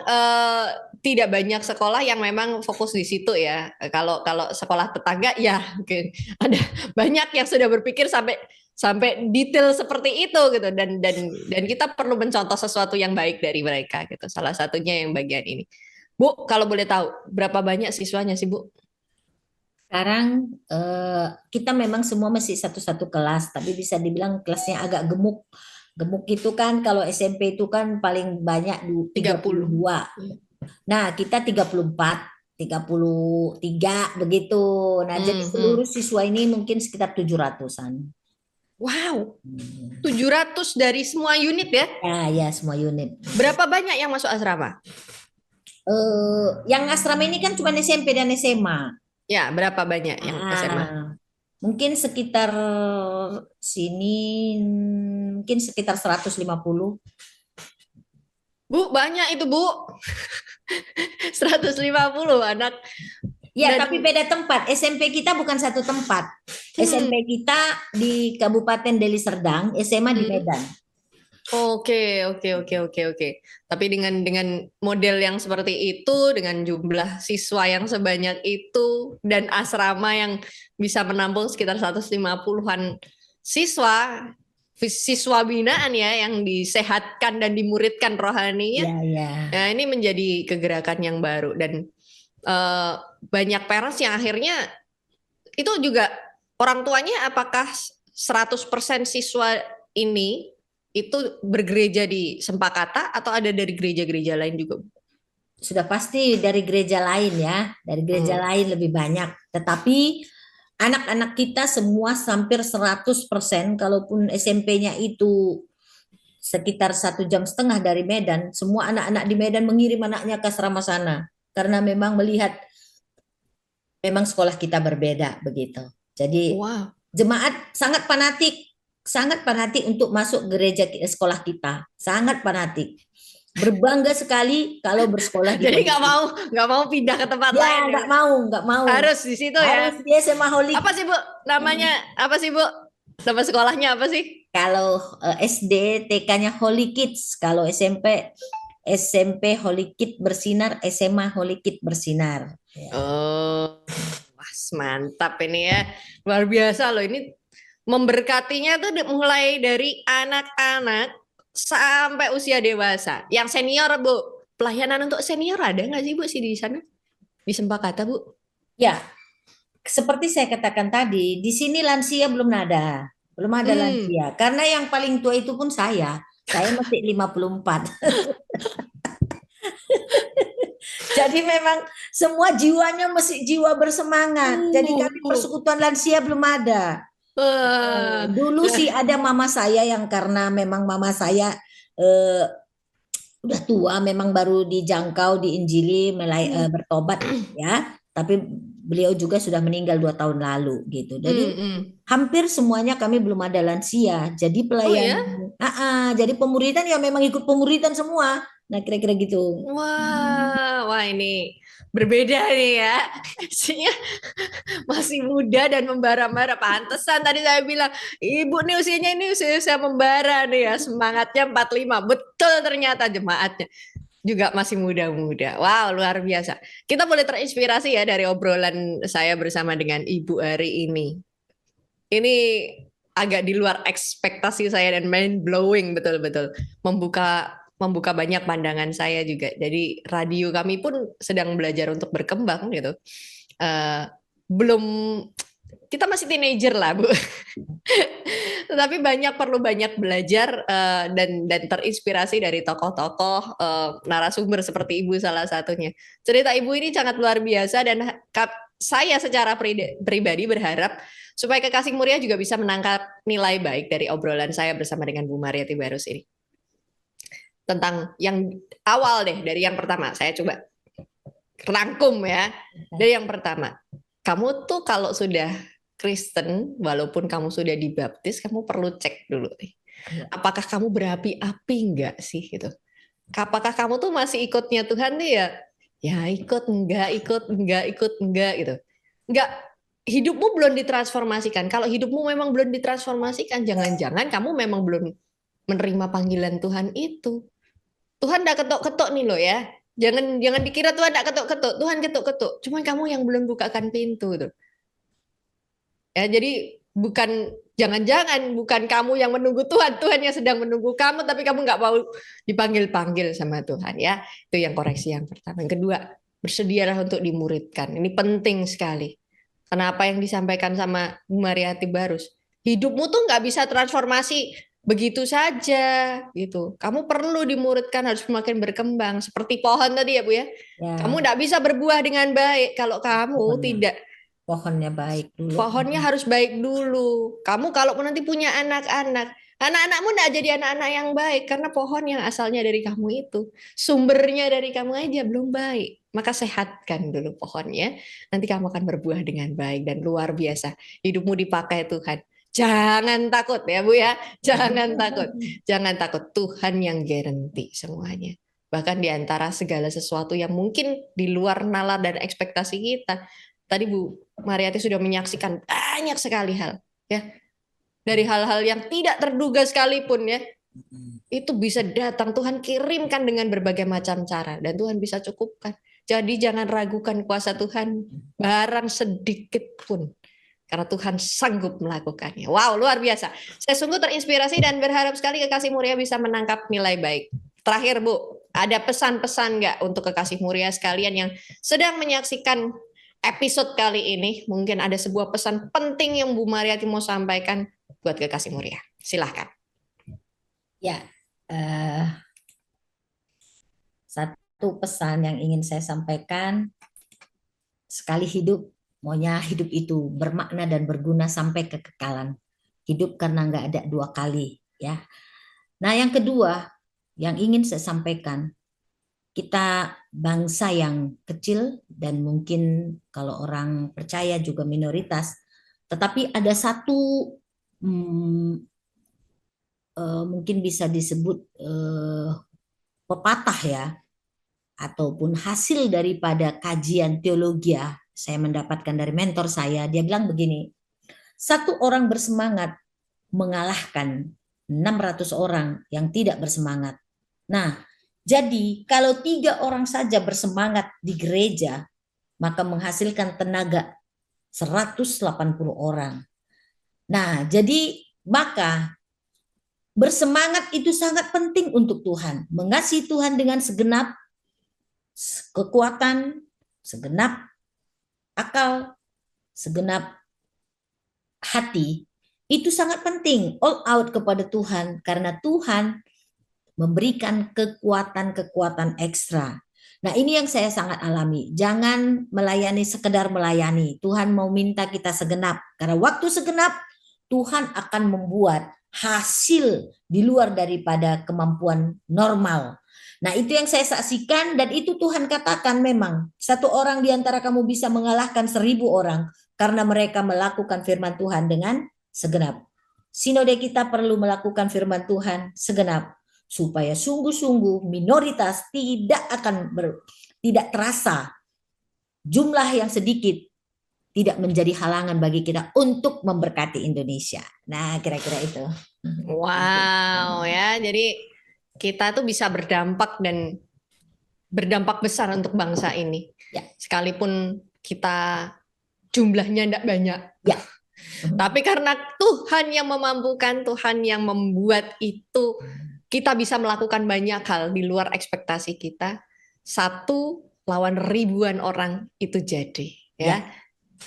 tidak banyak sekolah yang memang fokus di situ ya. Kalau sekolah tetangga ya ada banyak yang sudah berpikir sampai detail seperti itu gitu dan kita perlu mencontoh sesuatu yang baik dari mereka gitu. Salah satunya yang bagian ini. Bu, kalau boleh tahu berapa banyak siswanya sih Bu? Sekarang kita memang semua masih satu-satu kelas, tapi bisa dibilang kelasnya agak gemuk. Gemuk itu kan kalau SMP itu kan paling banyak 30. 32. Nah, kita 34, 33 begitu. Nah, jadi seluruh Hmm. siswa ini mungkin sekitar 700-an. Wow, Hmm. 700 dari semua unit ya? Ya, ya semua unit. Berapa banyak yang masuk asrama? Yang asrama ini kan cuma SMP dan SMA. Ya, berapa banyak yang SMA? Mungkin sekitar sini mungkin sekitar 150. Bu, banyak itu, Bu. 150 anak. Ya, Dan tapi beda tempat. SMP kita bukan satu tempat. SMP hmm, kita di Kabupaten Deli Serdang, SMA di hmm. Medan. Oke. Tapi dengan model yang seperti itu, dengan jumlah siswa yang sebanyak itu, dan asrama yang bisa menampung sekitar 150-an siswa, siswa binaan ya, yang disehatkan dan dimuridkan rohaninya, Ya, ya. ya ini menjadi kegerakan yang baru. Dan eh, banyak parents yang akhirnya itu juga orang tuanya apakah 100% siswa ini itu bergereja di Sempakata atau ada dari gereja-gereja lain juga? Sudah pasti dari gereja lain ya. Dari gereja Hmm. lain lebih banyak. Tetapi anak-anak kita semua hampir 100%, kalaupun SMP-nya itu sekitar 1,5 jam dari Medan, semua anak-anak di Medan mengirim anaknya ke asrama sana. Karena memang melihat memang sekolah kita berbeda begitu. Jadi Wow. jemaat sangat fanatik untuk masuk gereja sekolah kita, sangat fanatik. Berbangga sekali kalau bersekolah di Jadi Holy Kids. nggak mau pindah ke tempat lain Ya, ya. nggak mau. Harus di situ ya. Harus dia SMA Holy Apa Kids. sih Bu? Namanya apa sih Bu? Nama sekolahnya apa sih? Kalau SD, TK-nya Holy Kids. Kalau SMP Holy Kids Bersinar, SMA Holy Kids Bersinar. Ya. Oh, wah mantap ini ya. Luar biasa loh ini memberkatinya tuh mulai dari anak-anak sampai usia dewasa. Yang senior, Bu. Pelayanan untuk senior ada nggak sih, Bu, sih di sana? Di Sempakata, Bu? Ya, seperti saya katakan tadi, di sini lansia belum ada. Belum ada Hmm. lansia. Karena yang paling tua itu pun saya. Saya masih 54. Jadi memang semua jiwanya masih jiwa bersemangat. Jadi kami Uh. persekutuan lansia belum ada. Wah. Dulu sih ada mama saya yang karena memang mama saya eh, udah tua, memang baru dijangkau, diinjili, bertobat ya. Tapi beliau juga sudah meninggal 2 tahun lalu gitu. Jadi Hmm. hampir semuanya kami belum ada lansia. Jadi Oh ya? pelayanan, jadi pemuridan ya memang ikut pemuridan semua. Nah kira-kira gitu. Wah ini berbeda nih ya. Isinya masih muda dan membara-bara. Pantesan tadi saya bilang, ibu nih usianya ini usia membara nih ya. Semangatnya 45. Betul ternyata jemaatnya juga masih muda-muda. Wow, luar biasa. Kita boleh terinspirasi ya dari obrolan saya bersama dengan Ibu hari ini. Ini agak di luar ekspektasi saya dan mind blowing betul-betul. Membuka membuka banyak pandangan saya juga. Jadi radio kami pun sedang belajar untuk berkembang gitu. Eh, belum kita masih teenager lah Bu. Tetapi perlu banyak belajar dan terinspirasi dari tokoh-tokoh narasumber seperti Ibu salah satunya. Cerita Ibu ini sangat luar biasa dan saya secara pribadi berharap supaya Kekasih Muria juga bisa menangkap nilai baik dari obrolan saya bersama dengan Bu Mariati Barus ini. Tentang yang awal deh, dari yang pertama. Saya coba rangkum ya. Dari yang pertama, kamu tuh kalau sudah Kristen, walaupun kamu sudah dibaptis, kamu perlu cek dulu nih. Apakah kamu berapi-api enggak sih gitu? Apakah kamu tuh masih ikutnya Tuhan nih ya? Ya ikut enggak gitu. Enggak, hidupmu belum ditransformasikan. Kalau hidupmu memang belum ditransformasikan, jangan-jangan kamu memang belum menerima panggilan Tuhan itu. Tuhan enggak ketok-ketok nih loh ya. Jangan jangan dikira Tuhan enggak ketok-ketok. Tuhan ketok-ketok. Cuman kamu yang belum bukakan pintu tuh. Ya, jadi jangan-jangan bukan kamu yang menunggu Tuhan, Tuhan yang sedang menunggu kamu, tapi kamu nggak mau dipanggil-panggil sama Tuhan ya. Itu yang koreksi yang pertama. Yang kedua, bersedialah untuk dimuridkan. Ini penting sekali. Karena apa yang disampaikan sama Bu Mariati Barus, hidupmu tuh nggak bisa transformasi begitu saja gitu. Kamu perlu dimuridkan, harus semakin berkembang. Seperti pohon tadi ya Bu ya. Kamu Ya, nggak bisa berbuah dengan baik kalau kamu pohonnya, tidak. pohonnya baik dulu. Pohonnya harus baik dulu. Kamu kalau nanti punya anak-anak, anak-anakmu nggak jadi anak-anak yang baik karena pohon yang asalnya dari kamu itu, sumbernya dari kamu aja belum baik. Maka sehatkan dulu pohonnya, nanti kamu akan berbuah dengan baik dan luar biasa. Hidupmu dipakai Tuhan. Jangan takut ya Bu ya, jangan takut. Jangan takut, Tuhan yang garanti semuanya. Bahkan di antara segala sesuatu yang mungkin di luar nalar dan ekspektasi kita. Tadi Bu Mariati sudah menyaksikan banyak sekali hal, ya, dari hal-hal yang tidak terduga sekalipun ya, itu bisa datang, Tuhan kirimkan dengan berbagai macam cara dan Tuhan bisa cukupkan. Jadi jangan ragukan kuasa Tuhan barang sedikit pun, karena Tuhan sanggup melakukannya. Wow, luar biasa. Saya sungguh terinspirasi dan berharap sekali Kekasih Muria bisa menangkap nilai baik. Terakhir Bu, ada pesan-pesan nggak untuk Kekasih Muria sekalian yang sedang menyaksikan episode kali ini? Mungkin ada sebuah pesan penting yang Bu Mariati mau sampaikan buat Kekasih Muria. Silahkan. Ya, eh, satu pesan yang ingin saya sampaikan, sekali hidup, maunya hidup itu bermakna dan berguna sampai kekekalan. Hidup karena nggak ada dua kali, ya. Nah, yang kedua, yang ingin saya sampaikan, kita bangsa yang kecil dan mungkin kalau orang percaya juga minoritas, tetapi ada satu hmm, mungkin bisa disebut pepatah ya, ataupun hasil daripada kajian teologi ya, saya mendapatkan dari mentor saya. Dia bilang begini, satu orang bersemangat mengalahkan 600 orang yang tidak bersemangat. Nah, jadi kalau 3 orang saja bersemangat di gereja, maka menghasilkan tenaga 180 orang. Nah, jadi maka bersemangat itu sangat penting untuk Tuhan. Mengasihi Tuhan dengan segenap kekuatan, segenap akal, segenap hati, itu sangat penting. All out kepada Tuhan, karena Tuhan memberikan kekuatan-kekuatan ekstra. Nah, ini yang saya sangat alami. Jangan melayani sekedar melayani. Tuhan mau minta kita segenap. Karena waktu segenap, Tuhan akan membuat hasil di luar daripada kemampuan normal. Nah, itu yang saya saksikan dan itu Tuhan katakan memang. Satu orang di antara kamu bisa mengalahkan 1.000 orang karena mereka melakukan firman Tuhan dengan segenap. Sinode kita perlu melakukan firman Tuhan segenap supaya sungguh-sungguh minoritas tidak terasa, jumlah yang sedikit tidak menjadi halangan bagi kita untuk memberkati Indonesia. Nah, kira-kira itu. Wow ya, jadi kita tuh bisa berdampak dan berdampak besar untuk bangsa ini. Ya. Sekalipun kita jumlahnya tidak banyak. Ya. Tapi karena Tuhan yang memampukan, Tuhan yang membuat itu, kita bisa melakukan banyak hal di luar ekspektasi kita. 1 lawan 1.000-an orang itu jadi. Ya.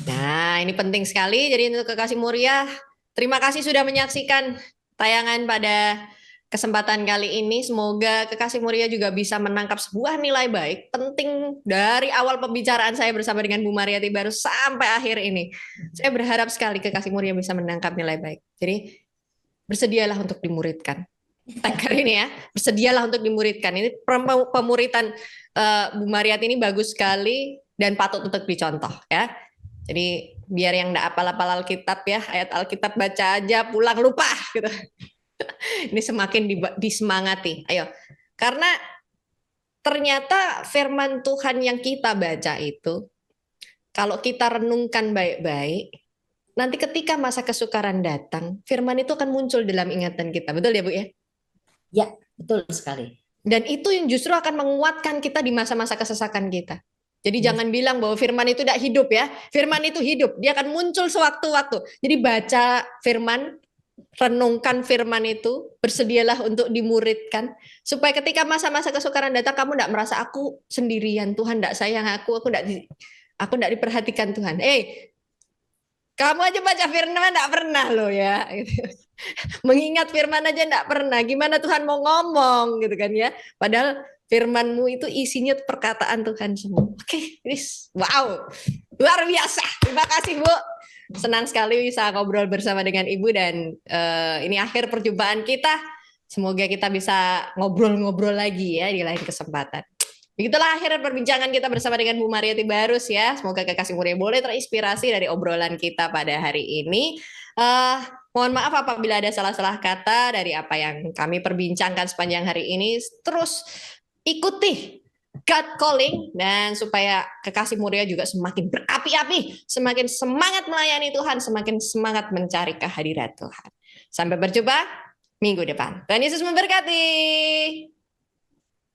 Nah, ini penting sekali. Jadi untuk Kekasih Muria, terima kasih sudah menyaksikan tayangan pada kesempatan kali ini. Semoga Kekasih Muria juga bisa menangkap sebuah nilai baik penting dari awal pembicaraan saya bersama dengan Bu Mariati baru sampai akhir ini. Saya berharap sekali Kekasih Muria bisa menangkap nilai baik. Jadi bersedialah untuk dimuridkan. Tagger ini ya, bersedialah untuk dimuridkan. Ini pemuritan Bu Mariati ini bagus sekali dan patut untuk dicontoh ya. Jadi biar yang enggak apal-apal Alkitab ya, ayat Alkitab baca aja pulang lupa gitu. Ini semakin disemangati. Ayo. Karena ternyata firman Tuhan yang kita baca itu kalau kita renungkan baik-baik, nanti ketika masa kesukaran datang, firman itu akan muncul dalam ingatan kita. Betul ya, Bu ya? Ya, betul sekali. Dan itu yang justru akan menguatkan kita di masa-masa kesesakan kita. Jadi jangan bilang bahwa firman itu tidak hidup ya. Firman itu hidup, dia akan muncul sewaktu-waktu. Jadi baca firman, renungkan firman itu, bersedialah untuk dimuridkan. Supaya ketika masa-masa kesukaran datang, kamu tidak merasa aku sendirian, Tuhan tidak sayang aku tidak diperhatikan Tuhan. Kamu aja baca firman enggak pernah loh ya. Gitu. Mengingat firman aja enggak pernah. Gimana Tuhan mau ngomong gitu kan ya. Padahal firmanmu itu isinya perkataan Tuhan semua. Oke, wow. Luar biasa. Terima kasih, Bu. Senang sekali bisa ngobrol bersama dengan Ibu dan ini akhir perjumpaan kita. Semoga kita bisa ngobrol-ngobrol lagi ya di lain kesempatan. Begitulah akhir perbincangan kita bersama dengan Bu Mariati Barus ya. Semoga kekasih mulia boleh terinspirasi dari obrolan kita pada hari ini. Mohon maaf apabila ada salah-salah kata dari apa yang kami perbincangkan sepanjang hari ini. Terus ikuti God Calling dan supaya kekasih mulia juga semakin berapi-api, semakin semangat melayani Tuhan, semakin semangat mencari kehadirat Tuhan. Sampai berjumpa minggu depan. Tuhan Yesus memberkati.